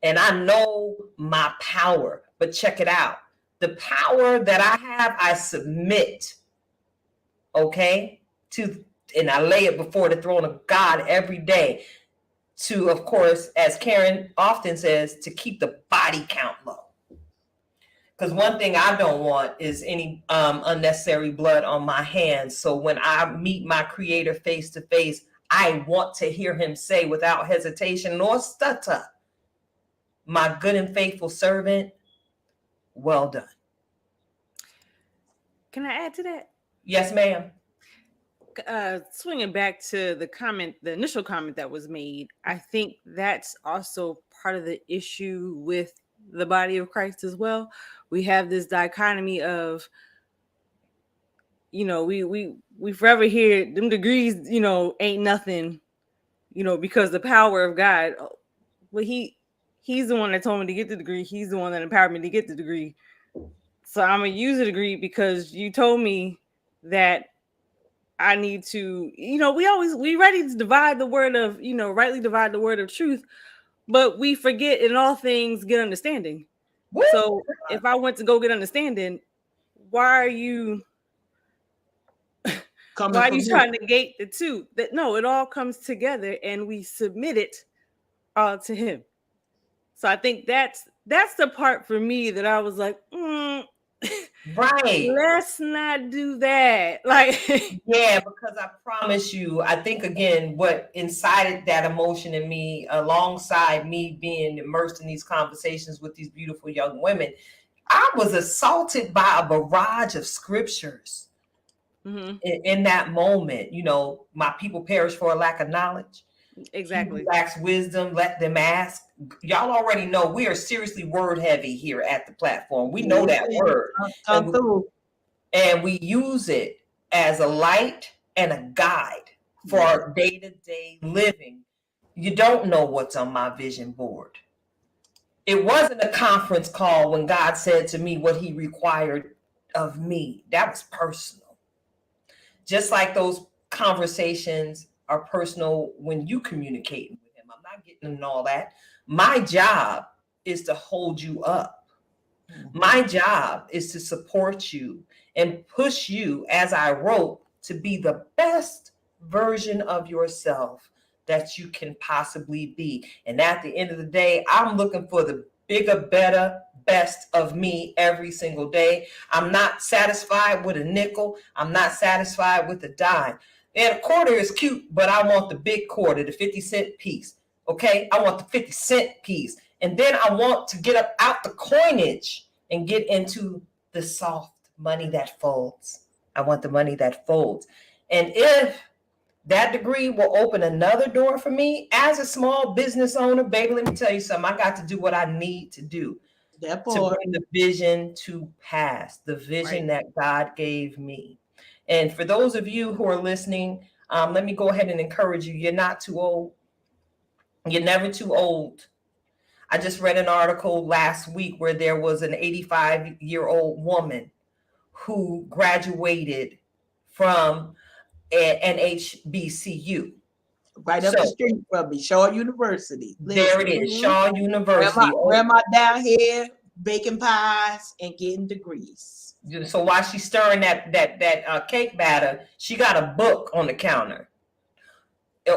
and I know my power. But check it out. The power that I have, I submit, okay, to and I lay it before the throne of God every day to, of course, as Karen often says, to keep the body count low. Because one thing I don't want is any unnecessary blood on my hands. So when I meet my Creator face to face, I want to hear him say without hesitation nor stutter, my good and faithful servant, well done. Can I add to that? Yes, ma'am. Swinging back to the initial comment that was made, I think that's also part of the issue with the body of Christ as well. We have this dichotomy of, we forever hear them degrees, ain't nothing, because the power of God. Well, he's the one that told me to get the degree. He's the one that empowered me to get the degree. So I'm gonna use the degree because you told me that I need to, we ready to divide the word of, rightly divide the word of truth, but we forget in all things get understanding. Woo! So if I went to go get understanding, why are you trying to negate the two? That no, it all comes together and we submit it all to him. So I think that's the part for me that I was like, right. Let's not do that. Yeah, because I promise you, I think again, what incited that emotion in me, alongside me being immersed in these conversations with these beautiful young women, I was assaulted by a barrage of scriptures in that moment. My people perish for a lack of knowledge. Exactly. He who lacks wisdom, let them ask. Y'all already know we are seriously word heavy here at the platform. We know that word. And we use it as a light and a guide for our day-to-day living. You don't know what's on my vision board. It wasn't a conference call when God said to me what he required of me. That was personal. Just like those conversations are personal when you communicate with him. I'm not getting into all that. My job is to hold you up. My job is to support you and push you, as I wrote, to be the best version of yourself that you can possibly be. And at the end of the day, I'm looking for the bigger, better, best of me every single day. I'm not satisfied with a nickel. I'm not satisfied with a dime. And a quarter is cute, but I want the big quarter, the 50-cent piece. Okay? I want the 50-cent piece. And then I want to get up out the coinage and get into the soft money that folds. I want the money that folds. And if that degree will open another door for me as a small business owner, baby, let me tell you something. I got to do what I need to do to bring the vision to pass, the vision that God gave me. And for those of you who are listening, let me go ahead and encourage you. You're not too old. You're never too old. I just read an article last week where there was an 85-year-old woman who graduated from an HBCU. Right up the street from me, Shaw University. There it is, Shaw University. Grandma down here baking pies and getting degrees. So while she's stirring that cake batter, she got a book on the counter.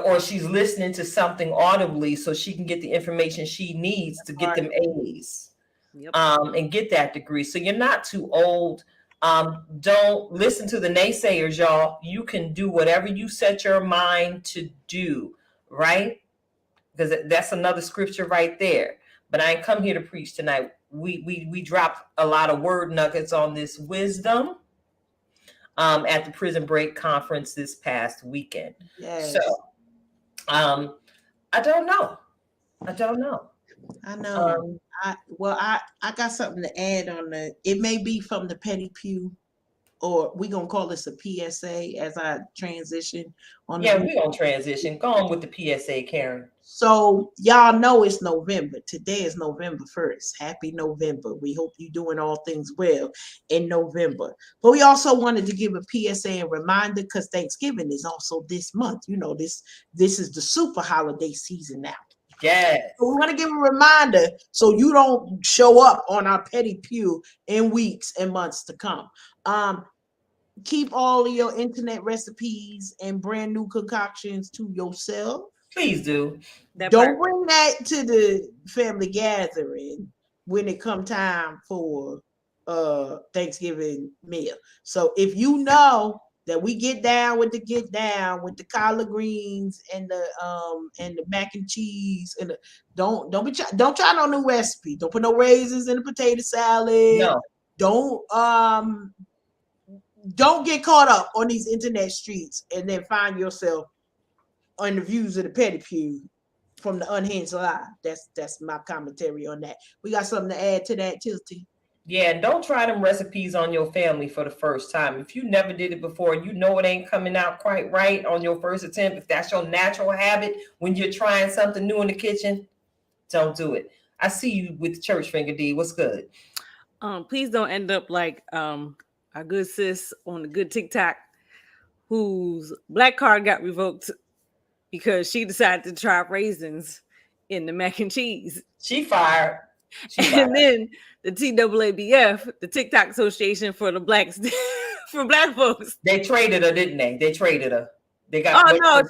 Or she's listening to something audibly so she can get the information she needs to get them A's. Yep. And get that degree. So you're not too old. Don't listen to the naysayers, y'all. You can do whatever you set your mind to do, right? Because that's another scripture right there. But I ain't come here to preach tonight. We dropped a lot of word nuggets on this wisdom at the Prison Break conference this past weekend. Yes. So I don't know. I know. I got something to add on the. It may be from the Petty Pew, or we're gonna call this a PSA as I transition on. Yeah, we're gonna transition. Go on with the PSA, Karen. So y'all know it's November. Today is November 1st. Happy November. We hope you're doing all things well in November. But we also wanted to give a PSA and reminder because Thanksgiving is also this month. This is the super holiday season now. Yes. So we want to give a reminder so you don't show up on our Petty Pew in weeks and months to come. keep all of your internet recipes and brand new concoctions to yourself. Please do. Don't bring that to the family gathering when it come time for Thanksgiving meal. So if you know that we get down with the collard greens and the mac and cheese and don't try no new recipe. Don't put no raisins in the potato salad. No. Don't get caught up on these internet streets and then find yourself on the views of the Petty Pew from the Unhinged Live. That's my commentary on that. We got something to add to that, Tilty? Yeah, and don't try them recipes on your family for the first time. If you never did it before, you know it ain't coming out quite right on your first attempt. If that's your natural habit when you're trying something new in the kitchen, don't do it. I see you with church finger D. What's good? Please don't end up like our good sis on the good TikTok whose black card got revoked because she decided to try raisins in the mac and cheese. She fired. And then the TAABF, the TikTok Association for the Blacks, for Black folks. They traded her, didn't they? They traded her. They got. Oh no,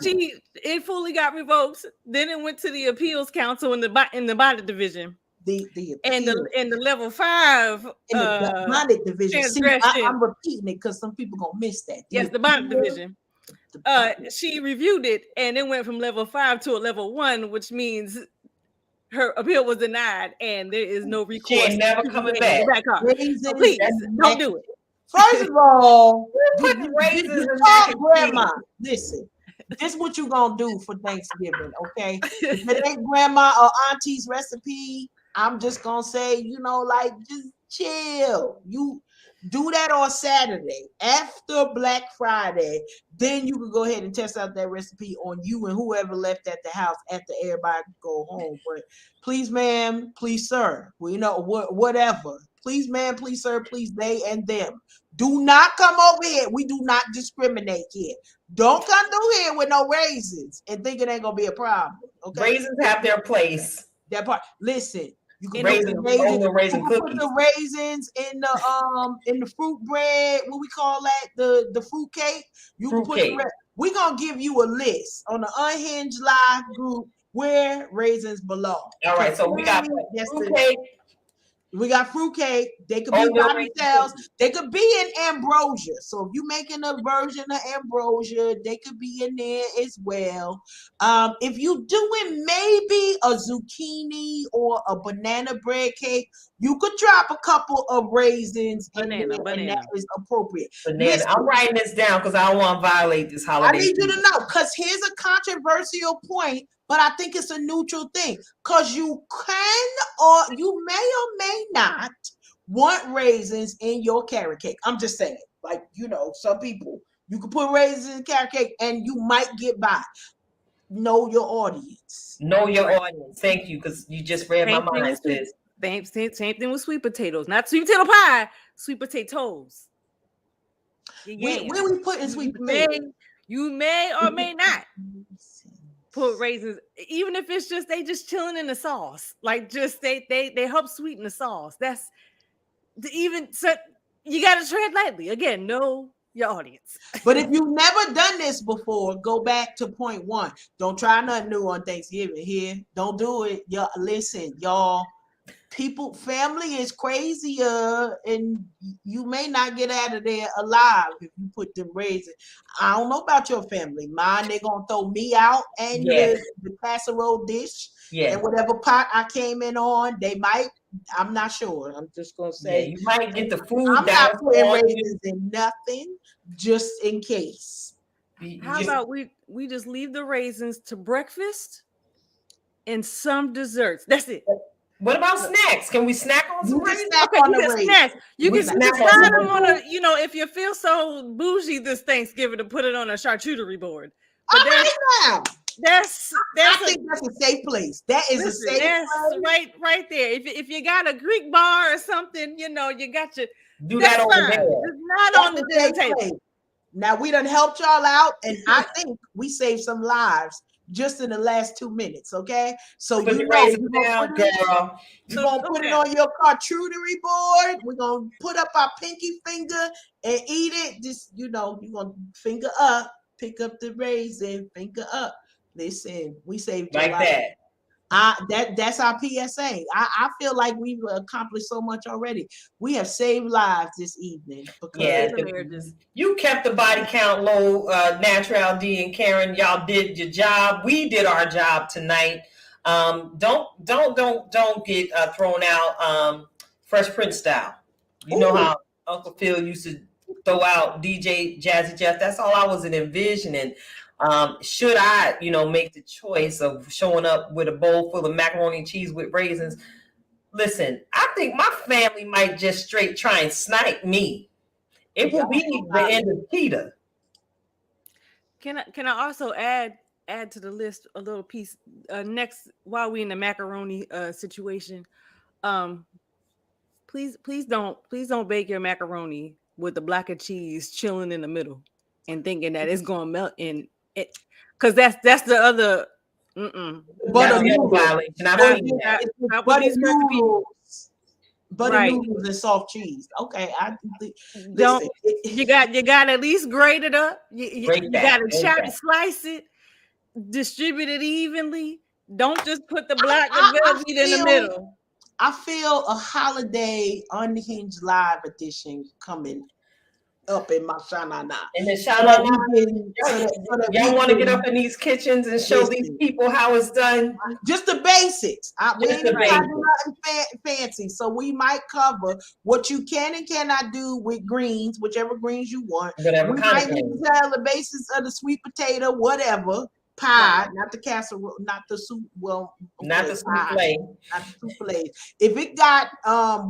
it fully got revoked. Then it went to the appeals council in the bonded division. The level 5 in the bonded division. See, I'm repeating it because some people gonna miss that. Yes, the bonded division. She reviewed it and it went from level 5 to a level 1, which means her appeal was denied and there is no recourse. She ain't never coming back. So please don't do it. First of all, raisins grandma. Listen, this is what you gonna do for Thanksgiving, okay? If it ain't grandma or auntie's recipe, I'm just gonna say, just chill. You do that on Saturday after Black Friday. Then you can go ahead and test out that recipe on you and whoever left at the house after everybody go home. But please, ma'am, please, sir, whatever. Please, ma'am, please, sir, please, they and them. Do not come over here. We do not discriminate here. Don't come through here with no raisins and think it ain't gonna be a problem. Okay, raisins have their place. That part. Listen. You can put the raisins in the fruit bread. What we call that? The fruit cake. You can put the we're gonna give you a list on the Unhinged Live group where raisins belong. All right, so we got fruit cake. We got fruitcake. They could be by themselves. They could be in ambrosia. So if you're making a version of ambrosia, they could be in there as well. If you're doing maybe a zucchini or a banana bread cake, you could drop a couple of raisins in there, and that is appropriate. Listen, I'm writing this down because I don't want to violate this holiday. I need you to know, because here's a controversial point, but I think it's a neutral thing. Because you can, or you may not want raisins in your carrot cake. I'm just saying, some people, you can put raisins in carrot cake and you might get by. Know your audience. Know your audience. Thank you, because you just read my mind. Same thing with sweet potatoes. Not sweet potato pie, sweet potatoes. Where we putting sweet potatoes? You may or may not put raisins, even if it's just they just chilling in the sauce. Like just they help sweeten the sauce. That's so you got to tread lightly. Again, know your audience. But if you've never done this before, go back to point 1. Don't try nothing new on Thanksgiving here. Don't do it. Y'all, listen, y'all. Family is crazier, and you may not get out of there alive if you put them raisins. I don't know about your family. Mine, they're gonna throw me out and the casserole dish and whatever pot I came in on. They might. I'm not sure. I'm just gonna say you might get the food. I'm not putting raisins in nothing, just in case. How about we just leave the raisins to breakfast and some desserts? That's it. What about snacks? Can we snack on some raisins? You can decide on if you feel so bougie this Thanksgiving to put it on a charcuterie board. But I think that's a safe place. That is a safe place. Right there. If you got a Greek bar or something, you got your do that over there. It's not on the dinner table. Now we done helped y'all out, and I think we saved some lives just in the last 2 minutes. Okay, so Put you your know raisins you're gonna down, put it. girl. You're gonna put it on your charcuterie board. We're gonna put up our pinky finger and eat it. Just you're gonna finger up, pick up the raisin, finger up. Listen, we saved your Like life. that. That's our PSA. I feel like we've accomplished so much already. We have saved lives this evening because you kept the body count low. Natural D and Karen, y'all did your job. We did our job tonight. Don't get thrown out. Fresh Prince style. You know how Uncle Phil used to throw out DJ Jazzy Jeff. That's all I was envisioning. Should I, make the choice of showing up with a bowl full of macaroni and cheese with raisins? Listen, I think my family might just straight try and snipe me. It will be the end of Peter. Can I also add to the list a little piece next while we in the macaroni situation? Please don't bake your macaroni with the block of cheese chilling in the middle and thinking that it's gonna melt in it, because that's the other. Butter noodles and soft cheese. Okay, listen. You got to at least grate it up. You got to slice it, distribute it evenly. Don't just put the block of velvet in the middle. I feel a holiday Unhinged live edition coming up in my Shanana. In the Shanana, y'all want to get up in these kitchens and show these people how it's done? Just the basics. We ain't nothing fancy. So we might cover what you can and cannot do with greens, whichever greens you want. Whatever we kind might tell the basis of the sweet potato, whatever. Pie, not the casserole, not the soup. Well, not the souffle. Not the souffle. If it got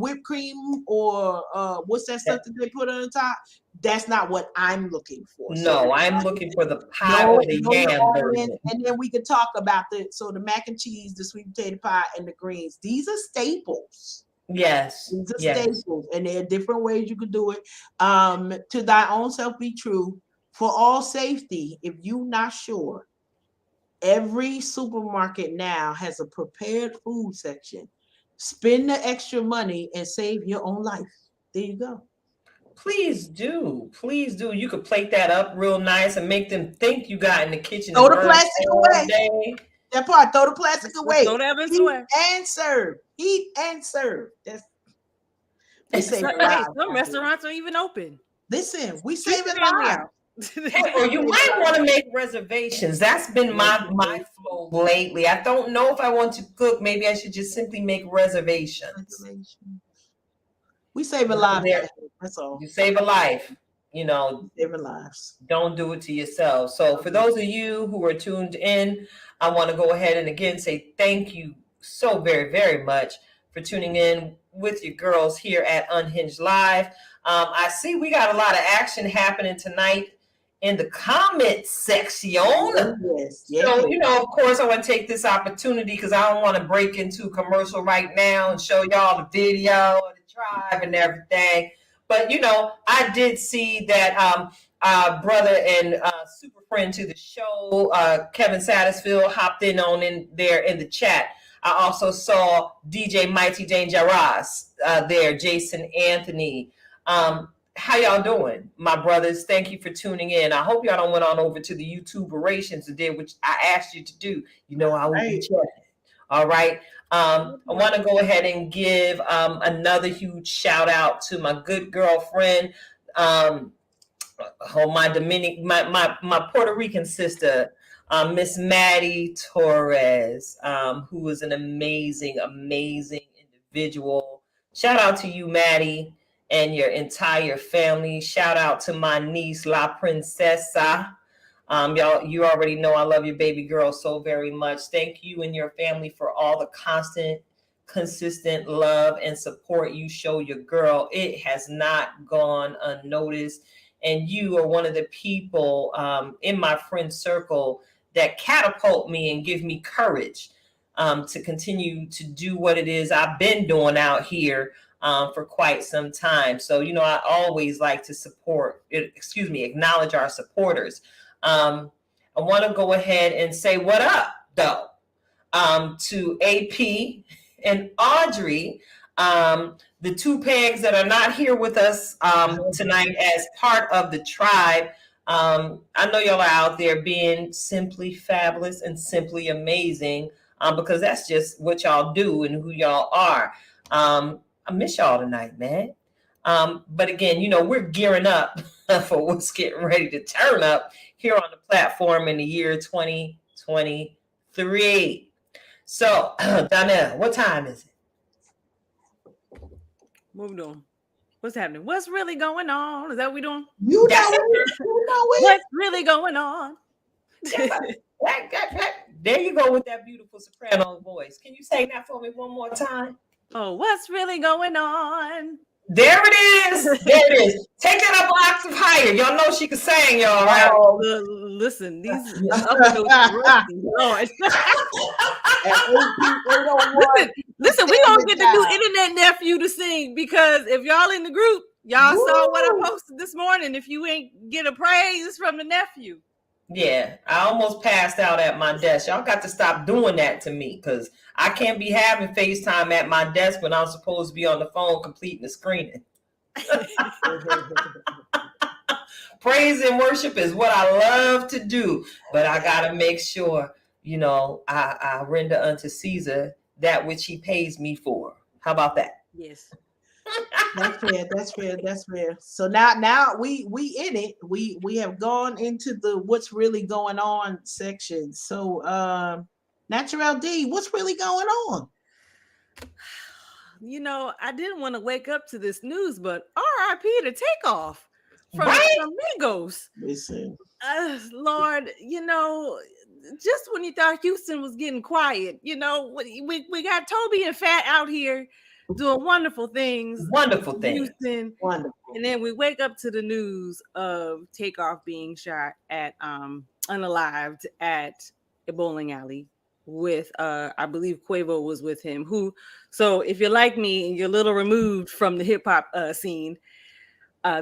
whipped cream or what's that stuff that they put on the top, that's not what I'm looking for. No, I'm looking for the pie or the yam version. And then we could talk about the mac and cheese, the sweet potato pie, and the greens. These are staples. Yes. These are staples, and there are different ways you could do it. To thy own self be true. For all safety, if you're not sure, every supermarket now has a prepared food section. Spend the extra money and save your own life. There you go. Please do. You could plate that up real nice and make them think you got in the kitchen. Throw the plastic away. That part, throw the plastic away. Throw that away. Eat and serve. Some restaurants are even open. Listen, we saving lives. Or you might want to make reservations. That's been my flow lately. I don't know if I want to cook. Maybe I should just simply make reservations. We save a life. That's all. You save a life. Saving lives. Don't do it to yourself. So for those of you who are tuned in, I want to go ahead and again say thank you so very, very much for tuning in with your girls here at Unhinged Live. I see we got a lot of action happening tonight in the comment section. Yes. So, of course, I want to take this opportunity because I don't want to break into commercial right now and show y'all the video of the tribe and everything. But, I did see that brother and super friend to the show, Kevin Satterfield, hopped in there in the chat. I also saw DJ Mighty Dangerous there, Jason Anthony. How y'all doing, my brothers? Thank you for tuning in. I hope y'all don't went on over to the YouTube orations and did what I asked you to do. I will be checking. All right. I want to go ahead and give another huge shout out to my good girlfriend, my Puerto Rican sister, Miss Maddie Torres, who is an amazing individual. Shout out to you, Maddie, and your entire family. Shout out to my niece, La Princesa. Y'all, you already know I love your baby girl so very much. Thank you and your family for all the constant, consistent love and support you show your girl. It has not gone unnoticed. And you are one of the people in my friend circle that catapult me and give me courage to continue to do what it is I've been doing out here for quite some time. So, I always like to acknowledge our supporters. I I want to go ahead and say what up, though, to AP and Audrey, the two pegs that are not here with us tonight as part of the tribe. I know y'all are out there being simply fabulous and simply amazing, because that's just what y'all do and who y'all are. I miss y'all tonight, man. But again, we're gearing up for what's getting ready to turn up here on the platform in the year 2023. So, Donnell, what time is it? What we doing? What's happening? What's really going on? Is that what we doing? You know it. What's really going on? There you go with that beautiful soprano voice. Can you sing that for me one more time? Oh, what's really going on? There it is. There it is. Take that up an octave higher. Y'all know she can sing, y'all, right? Oh, listen, these upper notes are rusty. Lord. Listen, we gonna get the new internet nephew to sing, because if y'all in the group, y'all saw what I posted this morning. If you ain't get a praise from the nephew. Yeah, I almost passed out at my desk. Y'all got to stop doing that to me, because I can't be having FaceTime at my desk when I'm supposed to be on the phone completing the screening. Praise and worship is what I love to do, but I got to make sure, I render unto Caesar that which he pays me for. How about that? Yes. That's fair. So now we in it. We have gone into the what's really going on section. So Natural D, what's really going on? I didn't want to wake up to this news, but RIP to Takeoff from Migos. Listen. Lord, just when you thought Houston was getting quiet, we got Toby and Fat out here doing wonderful things. Houston. Wonderful. And then we wake up to the news of Takeoff being shot at unalived at a bowling alley with I believe Quavo was with him. So if you're like me and you're a little removed from the hip hop scene,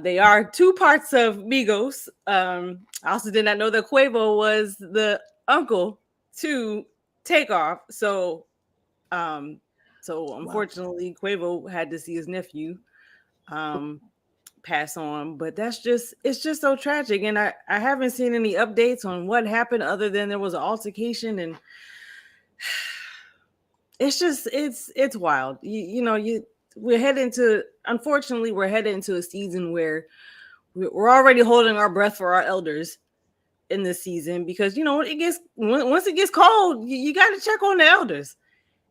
they are two parts of Migos. I also did not know that Quavo was the uncle to Takeoff. So unfortunately, Quavo had to see his nephew pass on. But it's just so tragic. And I haven't seen any updates on what happened other than there was an altercation, and it's wild. We're heading into a season where we're already holding our breath for our elders in this season, because once it gets cold, you got to check on the elders.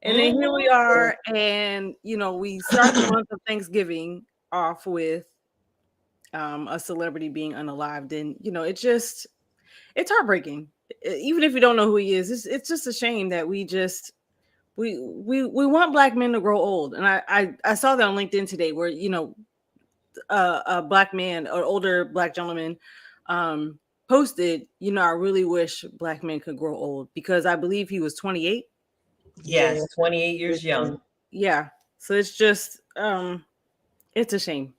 And then here we are, and we start the month of Thanksgiving off with a celebrity being unalived, and it's heartbreaking. Even if you don't know who he is, it's just a shame that we want Black men to grow old. And I saw that on LinkedIn today, where a Black man, or older Black gentleman, posted, I really wish Black men could grow old, because I believe he was 28. Yes, 28 years young. Yeah. So it's just it's a shame.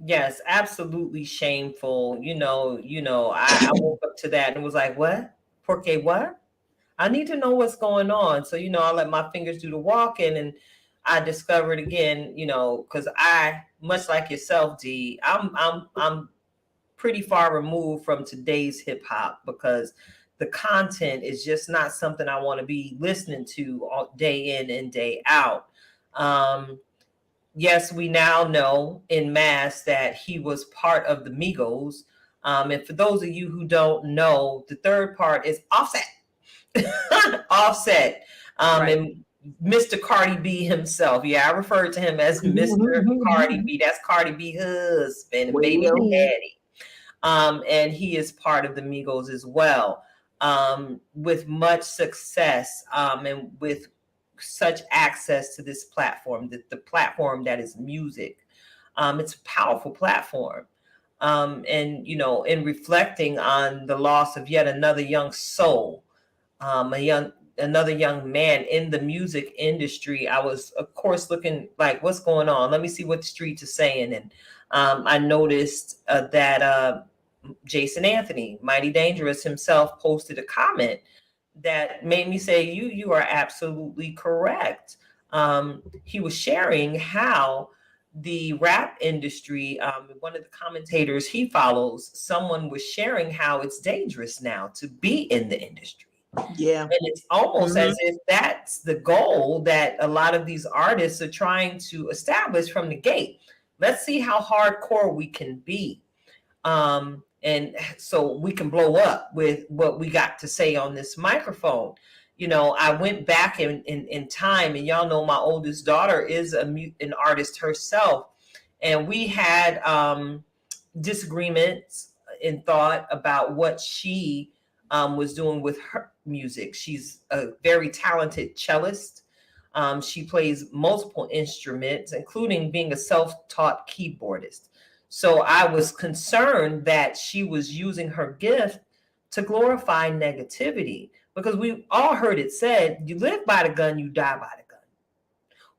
Yes, absolutely shameful. I woke up to that and was like, what? Porque what? I need to know what's going on. So, I let my fingers do the walking, and I discovered again, because I, much like yourself, D, I'm pretty far removed from today's hip hop, because the content is just not something I want to be listening to all day in and day out. Yes, we now know in mass that he was part of the Migos. And for those of you who don't know, the third part is Offset. Offset. Right. And Mr. Cardi B himself. Yeah, I refer to him as Mr. Cardi B. That's Cardi B husband, baby daddy. And he is part of the Migos as well. With much success, and with such access to this platform, the platform that is music. It's a powerful platform. And, in reflecting on the loss of yet another young soul, another young man in the music industry, I was, of course, looking like, what's going on? Let me see what the streets are saying. And I noticed that Jason Anthony, Mighty Dangerous himself, posted a comment that made me say, you are absolutely correct. He was sharing how the rap industry, one of the commentators he follows, someone was sharing how it's dangerous now to be in the industry. Yeah. And it's almost as if that's the goal that a lot of these artists are trying to establish from the gate. Let's see how hardcore we can be. And so we can blow up with what we got to say on this microphone. You know, I went back in time, and y'all know my oldest daughter is an artist herself. And we had disagreements in thought about what she was doing with her music. She's a very talented cellist. She plays multiple instruments, including being a self-taught keyboardist. So I was concerned that she was using her gift to glorify negativity, because we all heard it said, you live by the gun, you die by the gun.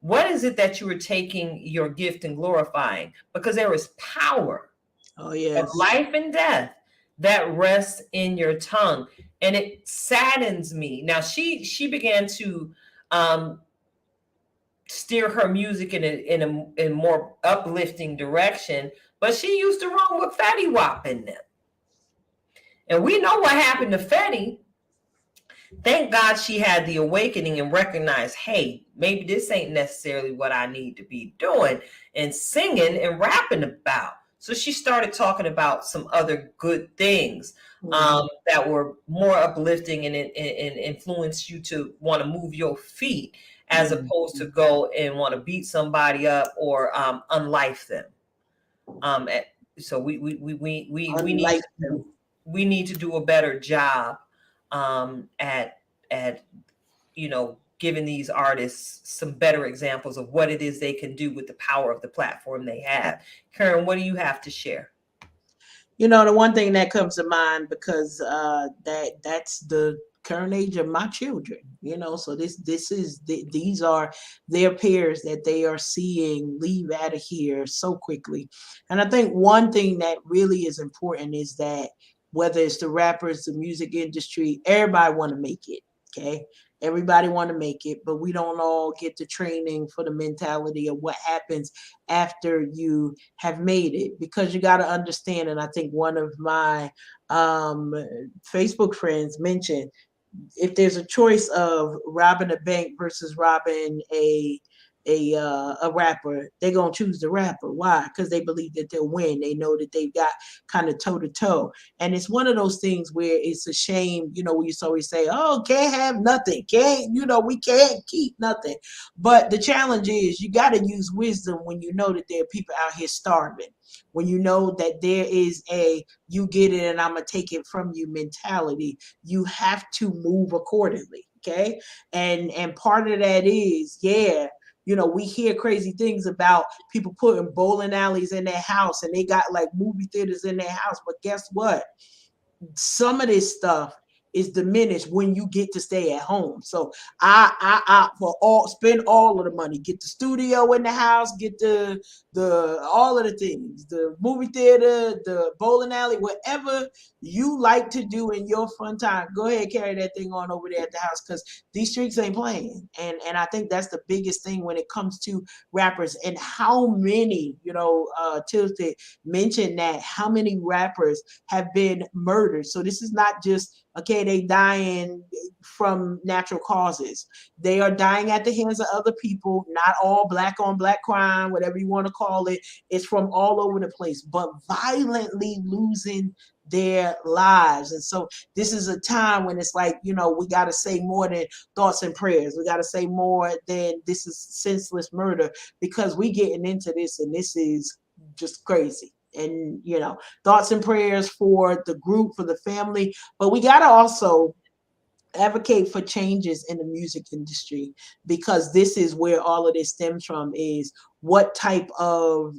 What is it that you are taking your gift and glorifying? Because there is power of life and death that rests in your tongue. And it saddens me. Now, she began to steer her music in a more uplifting direction, but she used to run with Fetty Wap in them. And we know what happened to Fetty. Thank God she had the awakening and recognized, hey, maybe this ain't necessarily what I need to be doing and singing and rapping about. So she started talking about some other good things that were more uplifting and influenced you to want to move your feet, as opposed to go and want to beat somebody up or unlife them. So we need to do a better job at giving these artists some better examples of what it is they can do with the power of the platform they have. Karen, what do you have to share? You know, the one thing that comes to mind, because that's the current age of my children, you know, so these are their peers that they are seeing leave out of here so quickly. And I think one thing that really is important is that whether it's the rappers, the music industry, everybody want to make it. Okay. Everybody want to make it, but we don't all get the training for the mentality of what happens after you have made it, because you got to understand. And I think one of my Facebook friends mentioned, if there's a choice of robbing a bank versus robbing a rapper, they're gonna choose the rapper. Why? Because they believe that they'll win. They know that they've got kind of toe to toe. And it's one of those things where it's a shame, you know, we used to always say, oh, can't have nothing, we can't keep nothing. But the challenge is you got to use wisdom when you know that there are people out here starving, when you know that there is a you get it and I'm gonna take it from you mentality. You have to move accordingly. Okay. And part of that is, we hear crazy things about people putting bowling alleys in their house, and they got like movie theaters in their house. But guess what? Some of this stuff is diminished when you get to stay at home. So I spend all of the money, get the studio in the house, get the all of the things, the movie theater, the bowling alley, whatever you like to do in your fun time. Go ahead, carry that thing on over there at the house, because these streets ain't playing. And I think that's the biggest thing when it comes to rappers, and how many, Tilted mentioned that, how many rappers have been murdered. So this is not just, okay, they dying from natural causes. They are dying at the hands of other people, not all black on black crime, whatever you want to call it. It's from all over the place, but violently losing their lives. And so this is a time when it's like, we got to say more than thoughts and prayers. We got to say more than this is senseless murder, because we getting into this, and this is just crazy. And, thoughts and prayers for the group, for the family. But we got to also advocate for changes in the music industry, because this is where all of this stems from, is what type of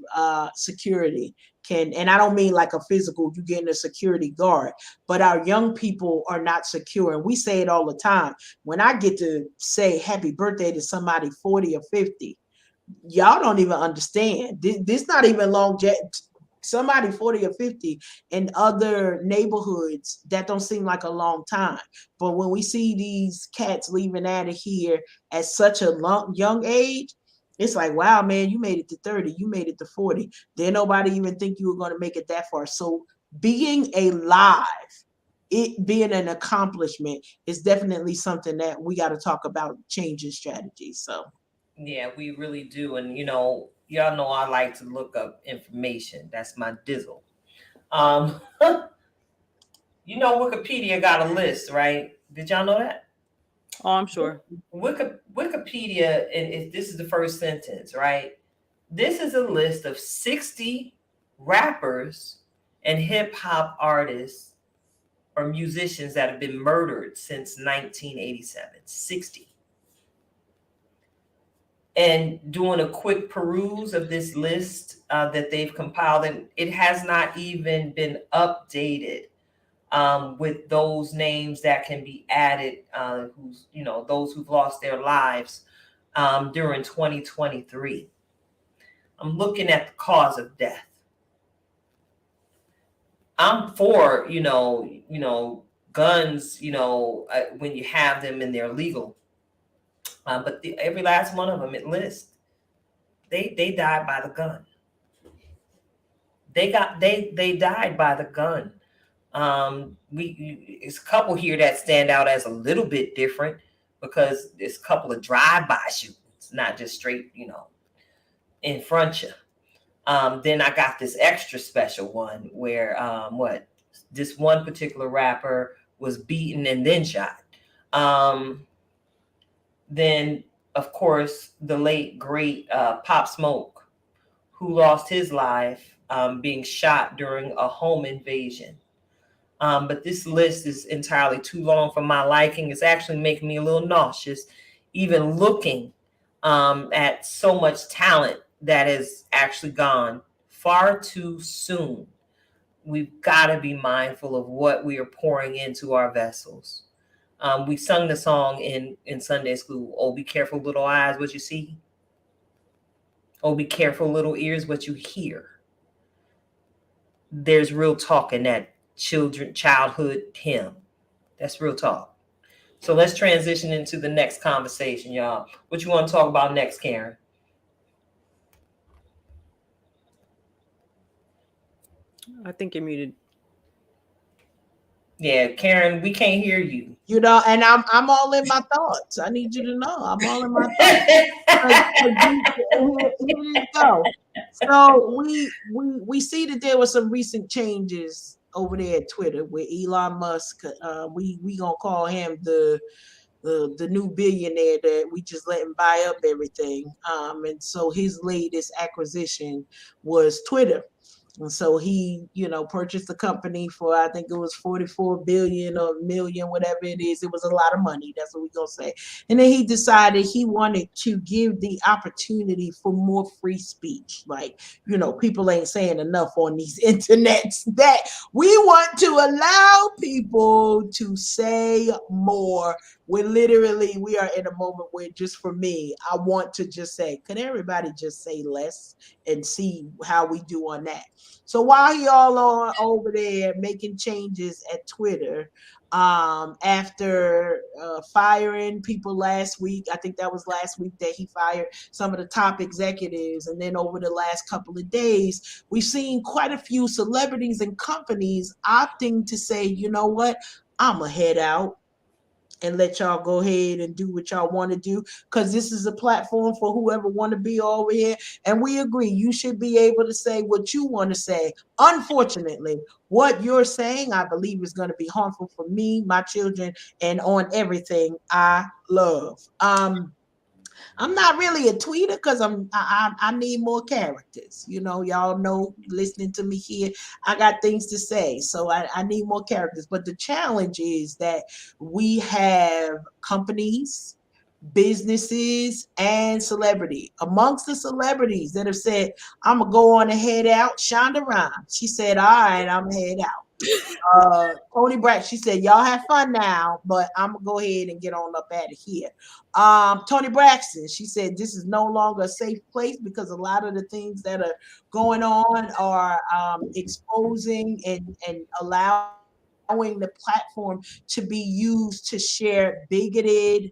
security can, and I don't mean like a physical, you getting a security guard, but our young people are not secure. And we say it all the time. When I get to say happy birthday to somebody 40 or 50, y'all don't even understand. This not even somebody 40 or 50 in other neighborhoods, that don't seem like a long time. But when we see these cats leaving out of here at such a young age, it's like, wow, man, you made it to 30, you made it to 40. Then nobody even think you were going to make it that far. So being alive, it being an accomplishment, is definitely something that we got to talk about, changing strategies. So yeah, we really do. And y'all know I like to look up information. That's my dizzle. Um, Wikipedia got a list, right? Did y'all know that? Oh, I'm sure. Wikipedia, and if this is the first sentence, right? This is a list of 60 rappers and hip hop artists or musicians that have been murdered since 1987. 60. And doing a quick peruse of this list that they've compiled, and it has not even been updated with those names that can be added, those who've lost their lives during 2023. I'm looking at the cause of death. I'm for, guns, when you have them and they're legal. But every last one of them, it lists, they died by the gun. They died by the gun. It's a couple here that stand out as a little bit different because there's a couple of drive-by shootings, not just straight, in front of you. Then I got this extra special one where this one particular rapper was beaten and then shot. Then, of course, the late, great Pop Smoke, who lost his life being shot during a home invasion. But this list is entirely too long for my liking. It's actually making me a little nauseous, even looking at so much talent that has actually gone far too soon. We've got to be mindful of what we are pouring into our vessels. We sung the song in Sunday school, oh, be careful, little eyes, what you see. Oh, be careful, little ears, what you hear. There's real talk in that childhood hymn. That's real talk. So let's transition into the next conversation, y'all. What you want to talk about next, Karen? I think you're muted. Yeah, Karen, we can't hear you. And I'm all in my thoughts. I need you to know I'm all in my thoughts. Here you go. So we see that there were some recent changes over there at Twitter with Elon Musk. We gonna call him the new billionaire that we just let him buy up everything. And so his latest acquisition was Twitter. And so he, purchased the company for, I think it was 44 billion or million, whatever it is. It was a lot of money. That's what we're going to say. And then he decided he wanted to give the opportunity for more free speech. Like, people ain't saying enough on these internets that we want to allow people to say more. We are in a moment where, just for me, I want to just say, could everybody just say less and see how we do on that? So while y'all are over there making changes at Twitter, after firing people last week, I think that was last week that he fired some of the top executives. And then over the last couple of days, we've seen quite a few celebrities and companies opting to say, you know what, I'm going to head out and let y'all go ahead and do what y'all want to do, because this is a platform for whoever want to be over here. And we agree, you should be able to say what you want to say. Unfortunately, what you're saying, I believe, is going to be harmful for me, my children, and on everything I love. I'm not really a tweeter because I need more characters. Y'all know, listening to me here, I got things to say. So I need more characters. But the challenge is that we have companies, businesses, and celebrity. Amongst the celebrities that have said, I'm going to go on and head out, Shonda Rhimes. She said, all right, I'm going to head out. Tony Brack, she said, y'all have fun now, but I'm gonna go ahead and get on up out of here. Tony Braxton, she said, this is no longer a safe place because a lot of the things that are going on are exposing and allowing the platform to be used to share bigoted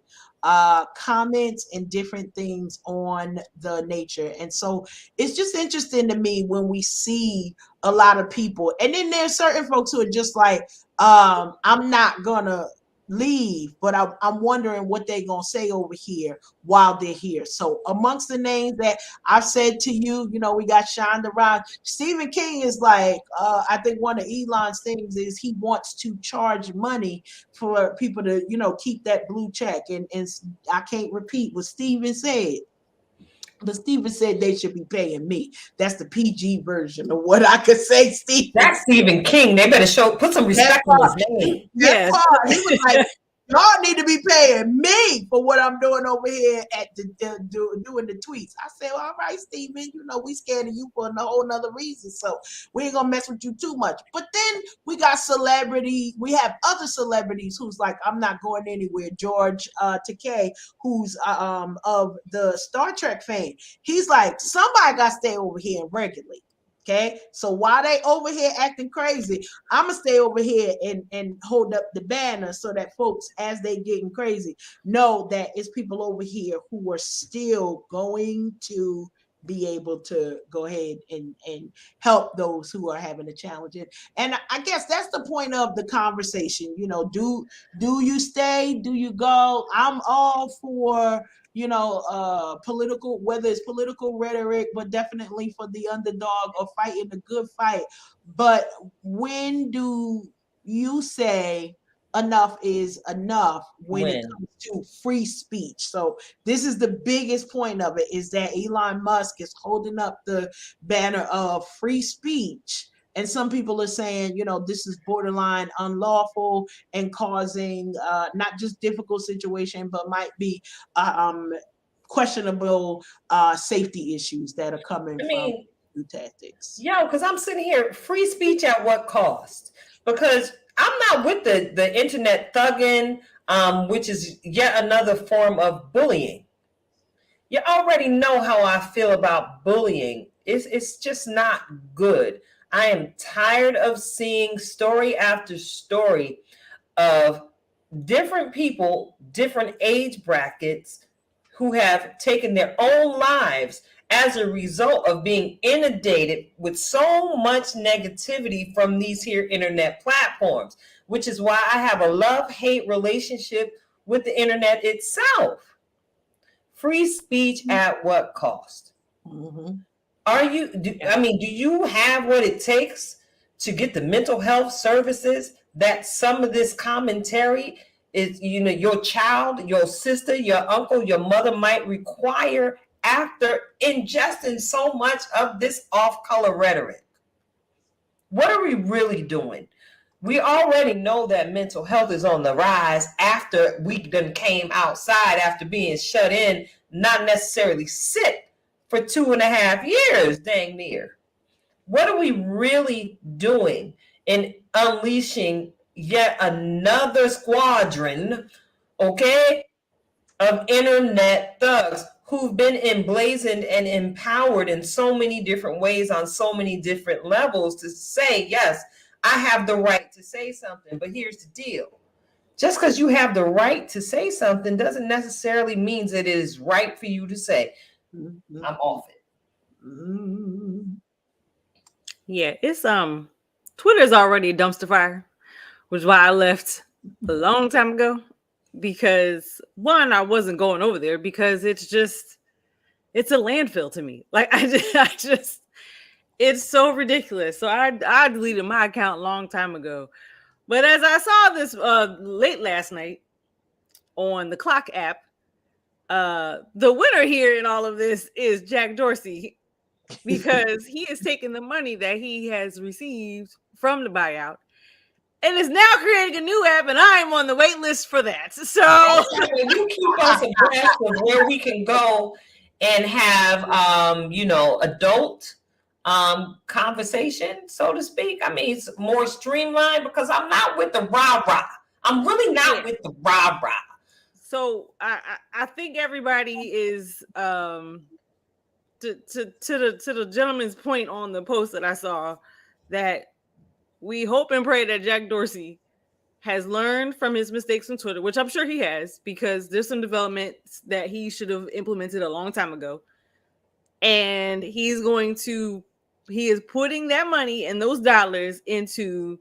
comments and different things on the nature. And so it's just interesting to me when we see a lot of people, and then there's certain folks who are just like, I'm not gonna leave, but I'm wondering what they're gonna say over here while they're here. So amongst the names that I've said to you, you know, we got Shonda Rhimes. Stephen King is like, I think one of Elon's things is he wants to charge money for people to, you know, keep that blue check. And I can't repeat what Stephen said. But Stephen said they should be paying me. That's the PG version of what I could say, Stephen. That's Stephen King. They better put some respect on his name. Yes. He was like, y'all need to be paying me for what I'm doing over here at doing the tweets. I said, well, all right, Stephen, you know, we scared of you for a whole nother reason. So we ain't gonna mess with you too much. But then we got we have other celebrities who's like, I'm not going anywhere. George Takei, who's of the Star Trek fame. He's like, somebody got to stay over here and regulate. Okay, so while they over here acting crazy, I'm gonna stay over here and hold up the banner so that folks, as they getting crazy, know that it's people over here who are still going to be able to go ahead and help those who are having a challenge. And I guess that's the point of the conversation. You know, do you stay? Do you go? I'm all for, you know, political, whether it's political rhetoric, but definitely for the underdog or fighting a good fight. But when do you say enough is enough when it comes to free speech? So this is the biggest point of it, is that Elon Musk is holding up the banner of free speech. And some people are saying, you know, this is borderline unlawful and causing not just difficult situation, but might be questionable safety issues that are coming from new tactics. Yeah, because I'm sitting here, free speech at what cost? Because I'm not with the internet thugging, which is yet another form of bullying. You already know how I feel about bullying. It's just not good. I am tired of seeing story after story of different people, different age brackets, who have taken their own lives as a result of being inundated with so much negativity from these here internet platforms, which is why I have a love-hate relationship with the internet itself. Free speech at what cost? Mm-hmm. Do you have what it takes to get the mental health services that some of this commentary is, you know, your child, your sister, your uncle, your mother might require after ingesting so much of this off-color rhetoric? What are we really doing? We already know that mental health is on the rise after we done came outside after being shut in, not necessarily sick, for 2.5 years, dang near. What are we really doing in unleashing yet another squadron, okay, of internet thugs who've been emblazoned and empowered in so many different ways on so many different levels to say, yes, I have the right to say something. But here's the deal. Just because you have the right to say something doesn't necessarily mean that it is right for you to say. Mm-hmm. I'm off it. Mm-hmm. Yeah, it's Twitter's already a dumpster fire, which is why I left a long time ago. Because one, I wasn't going over there because it's a landfill to me. Like I just it's so ridiculous. So I deleted my account a long time ago. But as I saw this late last night on the Clock app, the winner here in all of this is Jack Dorsey, because he is taking the money that he has received from the buyout and is now creating a new app, and I am on the wait list for that. So you keep us abreast of where we can go and have adult conversation, so to speak. I mean, it's more streamlined because I'm not with the rah-rah. I'm really not with the rah-rah. So I think everybody is to the gentleman's point on the post that I saw, that we hope and pray that Jack Dorsey has learned from his mistakes on Twitter, which I'm sure he has, because there's some developments that he should have implemented a long time ago. And he is putting that money and those dollars into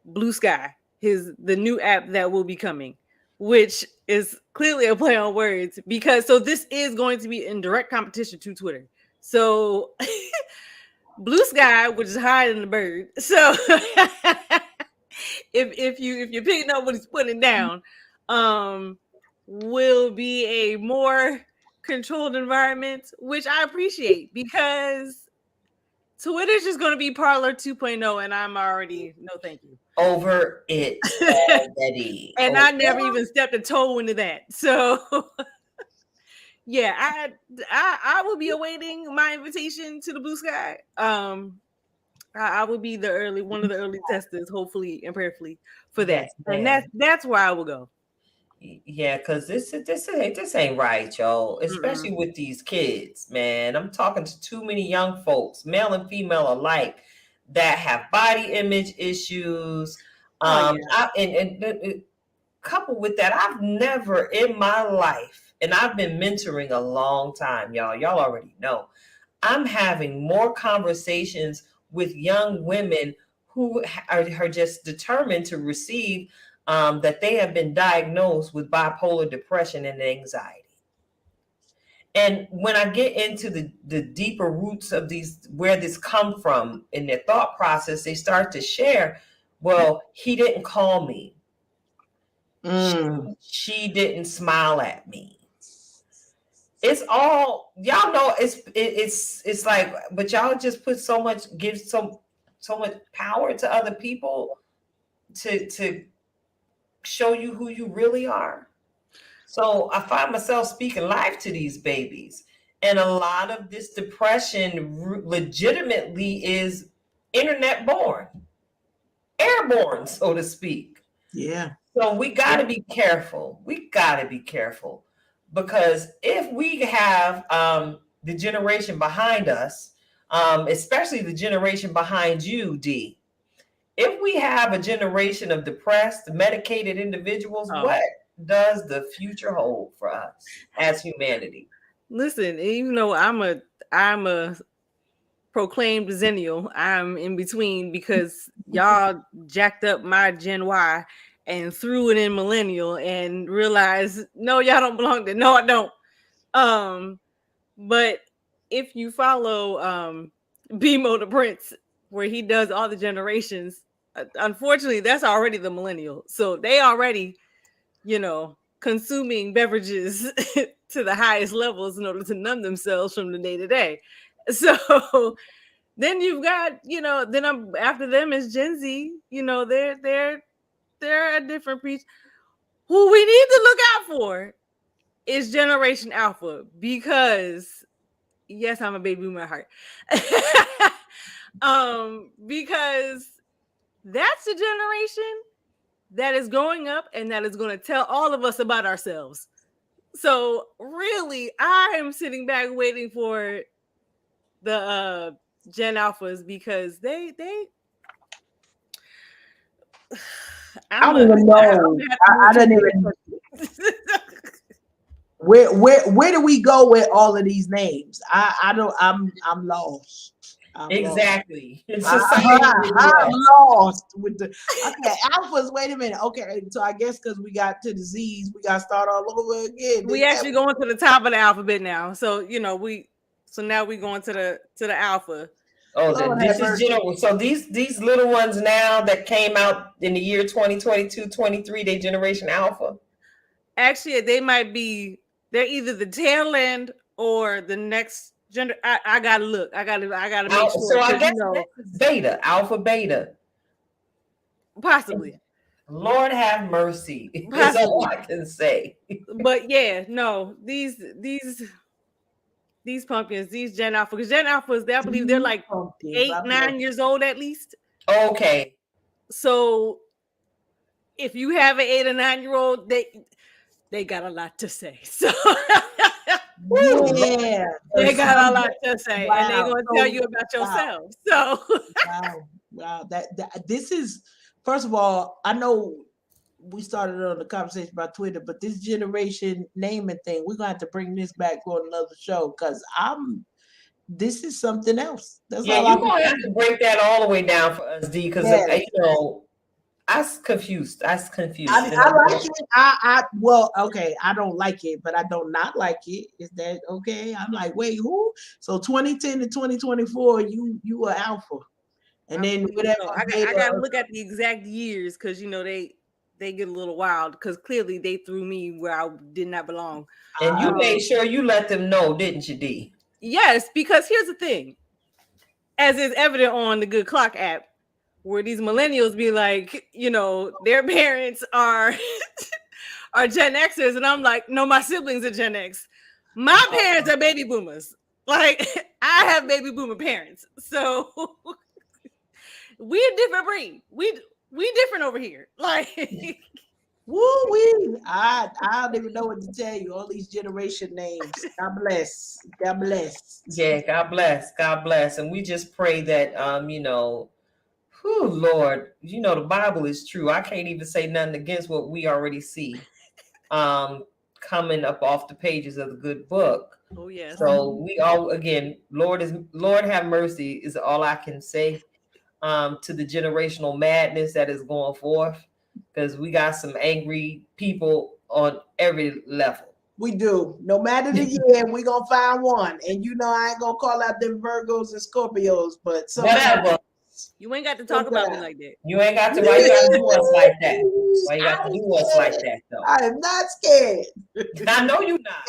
Blue Sky, the new app that will be coming, which is clearly a play on words, because this is going to be in direct competition to Twitter. So Blue Sky, which is higher than the bird. So if you're picking up what he's putting down, will be a more controlled environment, which I appreciate, because Twitter's just going to be Parler 2.0, and I'm already no thank you. Over it already. And I never even stepped a toe into that. So yeah, I will be awaiting my invitation to the Blue Sky. I will be one of the early testers, hopefully and prayerfully, for that. And that's where I will go. Yeah, because this ain't right, y'all. Especially with these kids, man. I'm talking to too many young folks, male and female alike, that have body image issues. And coupled with that, I've never in my life, and I've been mentoring a long time, y'all. Y'all already know. I'm having more conversations with young women who are just determined to receive that they have been diagnosed with bipolar depression and anxiety. And when I get into the deeper roots of where this come from in their thought process, they start to share, well, he didn't call me. She didn't smile at me. It's all, y'all know, it's like, but y'all just put give so much power to other people to show you who you really are. So I find myself speaking life to these babies. And a lot of this depression legitimately is internet born, airborne, so to speak. Yeah. So we got to be careful. Because if we have the generation behind us, especially the generation behind you, D, if we have a generation of depressed, medicated individuals, what does the future hold for us as humanity? Listen, even though I'm a proclaimed zennial, I'm in between, because y'all jacked up my Gen Y and threw it in millennial and realized, no, y'all don't belong there. No, I don't. But if you follow BMO the Prince, where he does all the generations, unfortunately, that's already the millennial. So they already, consuming beverages to the highest levels in order to numb themselves from the day to day. So then you've got, then after them is Gen Z. They're a different piece. Who we need to look out for is Generation Alpha, because yes, I'm a baby boomer at heart. Because that's the generation that is growing up and that is going to tell all of us about ourselves. So really, I am sitting back waiting for the Gen Alphas, because they I don't even know. I don't even. Where do we go with all of these names? I don't. I'm lost. Exactly. I'm lost with the alphas. Wait a minute. Okay, so I guess because we got to the Z's, we got to start all over again. We actually going to the top of the alphabet now. So now we going to the alpha. Oh, this is general. So these little ones now that came out in the year 2022, 23, they Generation Alpha. Actually, they might be. They're either the tail end or the next gender. I gotta look. I gotta make sure. So I guess beta, alpha, beta, possibly. Lord have mercy. That's all I can say. But yeah, no, these these pumpkins, these Gen Alpha, because Gen Alphas, I believe they're like Pumpkins, 8, 9 years old at least. Okay. So if you have an 8 or 9-year-old, they got a lot to say. So yeah, they got a lot to say, and they're wow. gonna tell you about yourself. So wow. That this is, first of all, I know we started on the conversation about Twitter, but this generation naming thing, we're gonna have to bring this back on another show because this is something else. That's Yeah, all you're I'm gonna have to break that all the way down for us, D, because Yes. you know, I was confused. I You like know? it. Well, okay, I don't like it, but I don't not like it. Is that okay? I'm like, wait, who? So 2010 to 2024, you were alpha, and then whatever. I gotta look at the exact years because you know they get a little wild because clearly they threw me where I did not belong. And you made sure you let them know, didn't you, D? Yes, because here's the thing, as is evident on the Good Clock app, where these millennials be like, you know, their parents are Gen Xers, and I'm like, no, my siblings are Gen X. My parents are baby boomers. Like, I have baby boomer parents, so we a different breed. We different over here. Like, woo wee! I don't even know what to tell you. All these generation names. God bless. God bless. Yeah, God bless. God bless. And we just pray that you know, whew, Lord, you know, the Bible is true. I can't even say nothing against what we already see coming up off the pages of the good book. oh yes. So we all, again, Lord have mercy is all I can say to the generational madness that is going forth, because we got some angry people on every level. We do. No matter the year, we gonna find one. And you know, I ain't gonna call out them Virgos and Scorpios, but Whatever. You ain't got to talk about me like that. You ain't got to. Why you got to do us like that? Why you got to do us like that, though? I am not scared. I know you're not.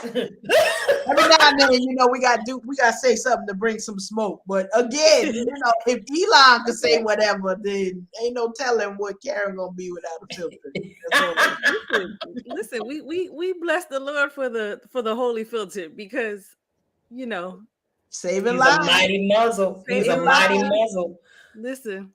Every now and then, you know, we gotta say something to bring some smoke. But again, you know, if Elon could say whatever, then ain't no telling what Karen gonna be without a filter. Listen, we bless the Lord for the holy filter because, you know, saving He's lives. A mighty muzzle. He's a mighty muzzle. Listen.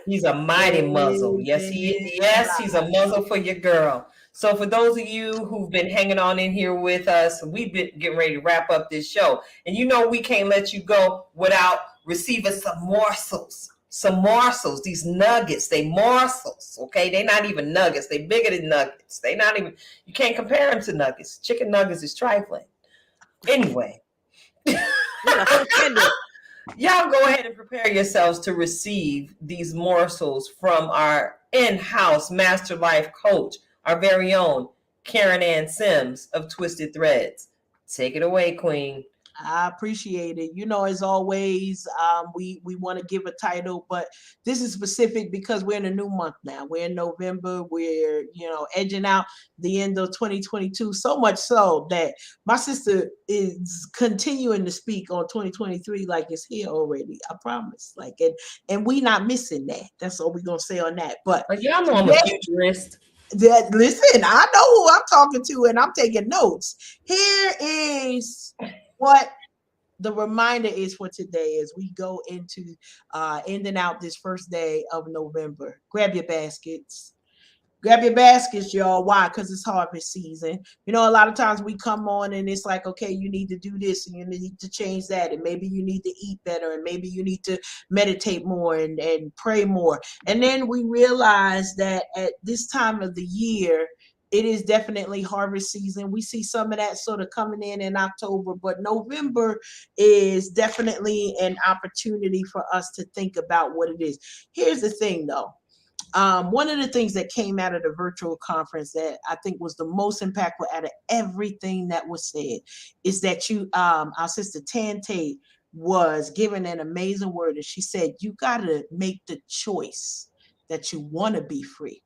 He's a mighty muzzle. Yes, he is. Yes, he's a muzzle for your girl. So for those of you who've been hanging on in here with us, we've been getting ready to wrap up this show. And you know we can't let you go without receiving some morsels. Some morsels, these nuggets, they morsels, okay? They're not even nuggets. They're bigger than nuggets. They not even, you can't compare them to nuggets. Chicken nuggets is trifling. Anyway. Y'all go ahead and prepare yourselves to receive these morsels from our in-house master life coach, our very own Karen Ann Sims of Twisted Threads. Take it away, Queen. I appreciate it. You know, as always, we want to give a title, but this is specific because we're in a new month now. We're in November. We're, you know, edging out the end of 2022, so much so that my sister is continuing to speak on 2023 like it's here already. I promise. Like, and we not missing that. That's all we're gonna say on that. But y'all know I'm a futurist. Listen, I know who I'm talking to, and I'm taking notes. Here is what the reminder is for today as we go into ending out this first day of November. Grab your baskets. Grab your baskets, y'all. Why? Because it's harvest season. You know, a lot of times we come on and it's like, okay, you need to do this and you need to change that. And maybe you need to eat better. And maybe you need to meditate more and pray more. And then we realize that at this time of the year, it is definitely harvest season. We see some of that sort of coming in October, but November is definitely an opportunity for us to think about what it is. Here's the thing, though. One of the things that came out of the virtual conference that I think was the most impactful out of everything that was said is that our sister Tan Tate was given an amazing word. And she said, you got to make the choice that you want to be free.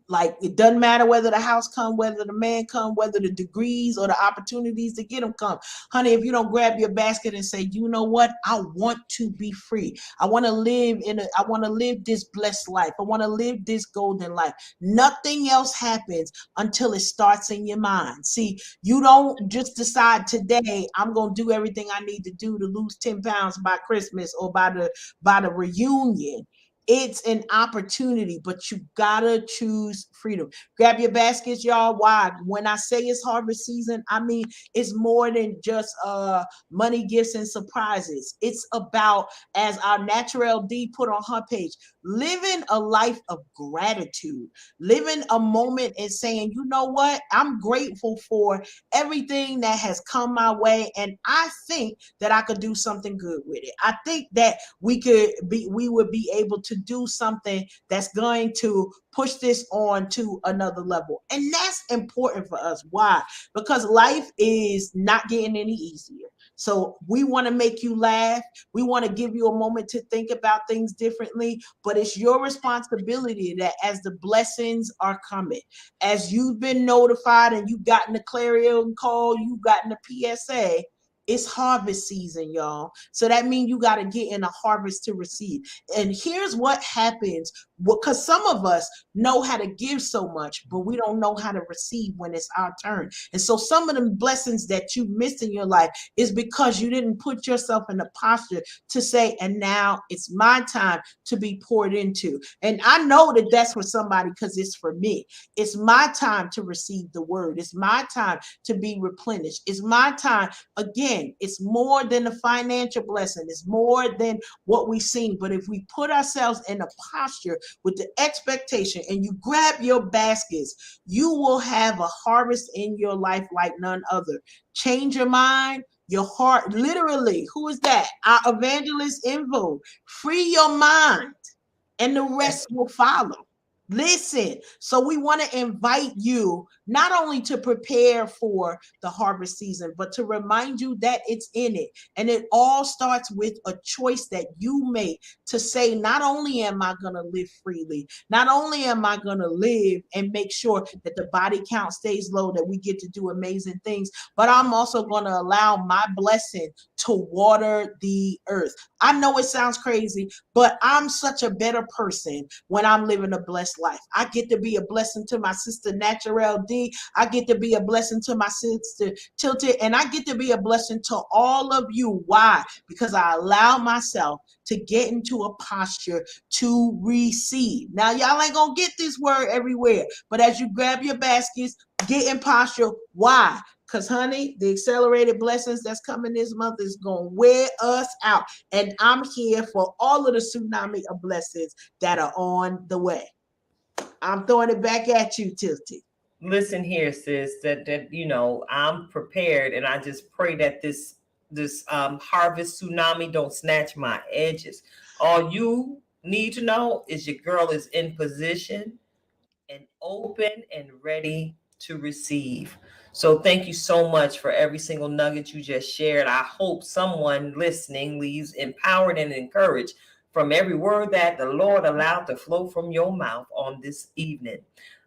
Like, it doesn't matter whether the house come, whether the man come, whether the degrees or the opportunities to get them come. Honey, if you don't grab your basket and say, you know what, I want to be free. I want to live this blessed life. I want to live this golden life. Nothing else happens until it starts in your mind. See, you don't just decide today, I'm going to do everything I need to do to lose 10 pounds by Christmas or by the reunion. It's an opportunity, but you gotta choose freedom. Grab your baskets, y'all. Why? When I say it's harvest season, I mean it's more than just money, gifts, and surprises. It's about, as our Natural D put on her page, living a life of gratitude, living a moment and saying, you know what? I'm grateful for everything that has come my way, and I think that I could do something good with it. I think that we would be able to do something that's going to push this on to another level. And that's important for us. Why? Because life is not getting any easier. So we want to make you laugh. We want to give you a moment to think about things differently, but it's your responsibility that as the blessings are coming, as you've been notified and you've gotten the clarion call, you've gotten the PSA, it's harvest season, y'all. So that means you got to get in a harvest to receive. And here's what happens, because some of us know how to give so much, but we don't know how to receive when it's our turn. And so some of the blessings that you missed in your life is because you didn't put yourself in a posture to say, and now it's my time to be poured into. And I know that that's for somebody, because it's for me. It's my time to receive the word. It's my time to be replenished. It's my time. Again, it's more than a financial blessing. It's more than what we've seen. But if we put ourselves in a posture with the expectation and you grab your baskets, you will have a harvest in your life like none other. Change your mind, your heart. Literally, who is that? Our evangelist Invo. Free your mind and the rest will follow. Listen, so we want to invite you not only to prepare for the harvest season, but to remind you that it's in it. And it all starts with a choice that you make to say, not only am I going to live freely, not only am I going to live and make sure that the body count stays low, that we get to do amazing things, but I'm also going to allow my blessing to water the earth. I know it sounds crazy, but I'm such a better person when I'm living a blessed life. I get to be a blessing to my sister Natural D. I get to be a blessing to my sister Tilted, and I get to be a blessing to all of you. Why? Because I allow myself to get into a posture to receive. Now, y'all ain't gonna get this word everywhere, but as you grab your baskets, get in posture. Why? Because, honey, the accelerated blessings that's coming this month is going to wear us out. And I'm here for all of the tsunami of blessings that are on the way. I'm throwing it back at you, Tilty. Listen here, sis, that you know, I'm prepared, and I just pray that this harvest tsunami don't snatch my edges. All you need to know is your girl is in position and open and ready to receive. So thank you so much for every single nugget you just shared. I hope someone listening leaves empowered and encouraged from every word that the Lord allowed to flow from your mouth on this evening.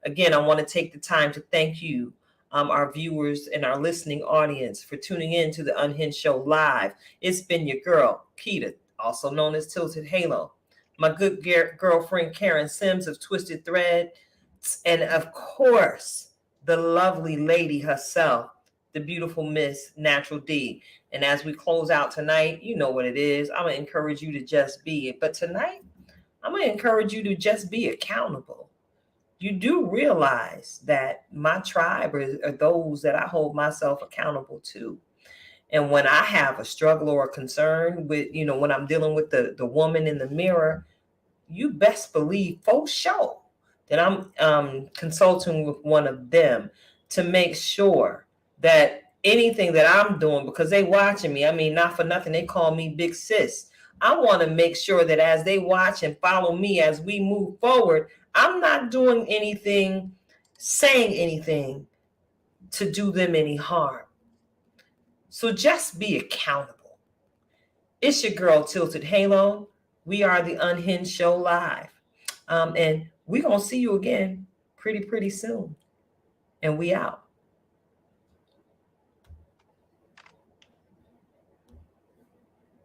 Again, I want to take the time to thank you, our viewers and our listening audience, for tuning in to the Unhinged Show live. It's been your girl, Keita, also known as Tilted Halo, my good girlfriend, Karen Sims of Twisted Thread, and of course, the lovely lady herself, the beautiful Miss Natural D. And as we close out tonight, you know what it is. I'm going to encourage you to just be it. But tonight, I'm going to encourage you to just be accountable. You do realize that my tribe are those that I hold myself accountable to. And when I have a struggle or a concern with, you know, when I'm dealing with the woman in the mirror, you best believe for sure that I'm consulting with one of them to make sure that anything that I'm doing, because they watching me, I mean, not for nothing, they call me Big Sis. I want to make sure that as they watch and follow me as we move forward, I'm not doing anything, saying anything to do them any harm. So just be accountable. It's your girl, Tilted Halo. We are the Unhinged Show live. And we're going to see you again pretty soon. And we out.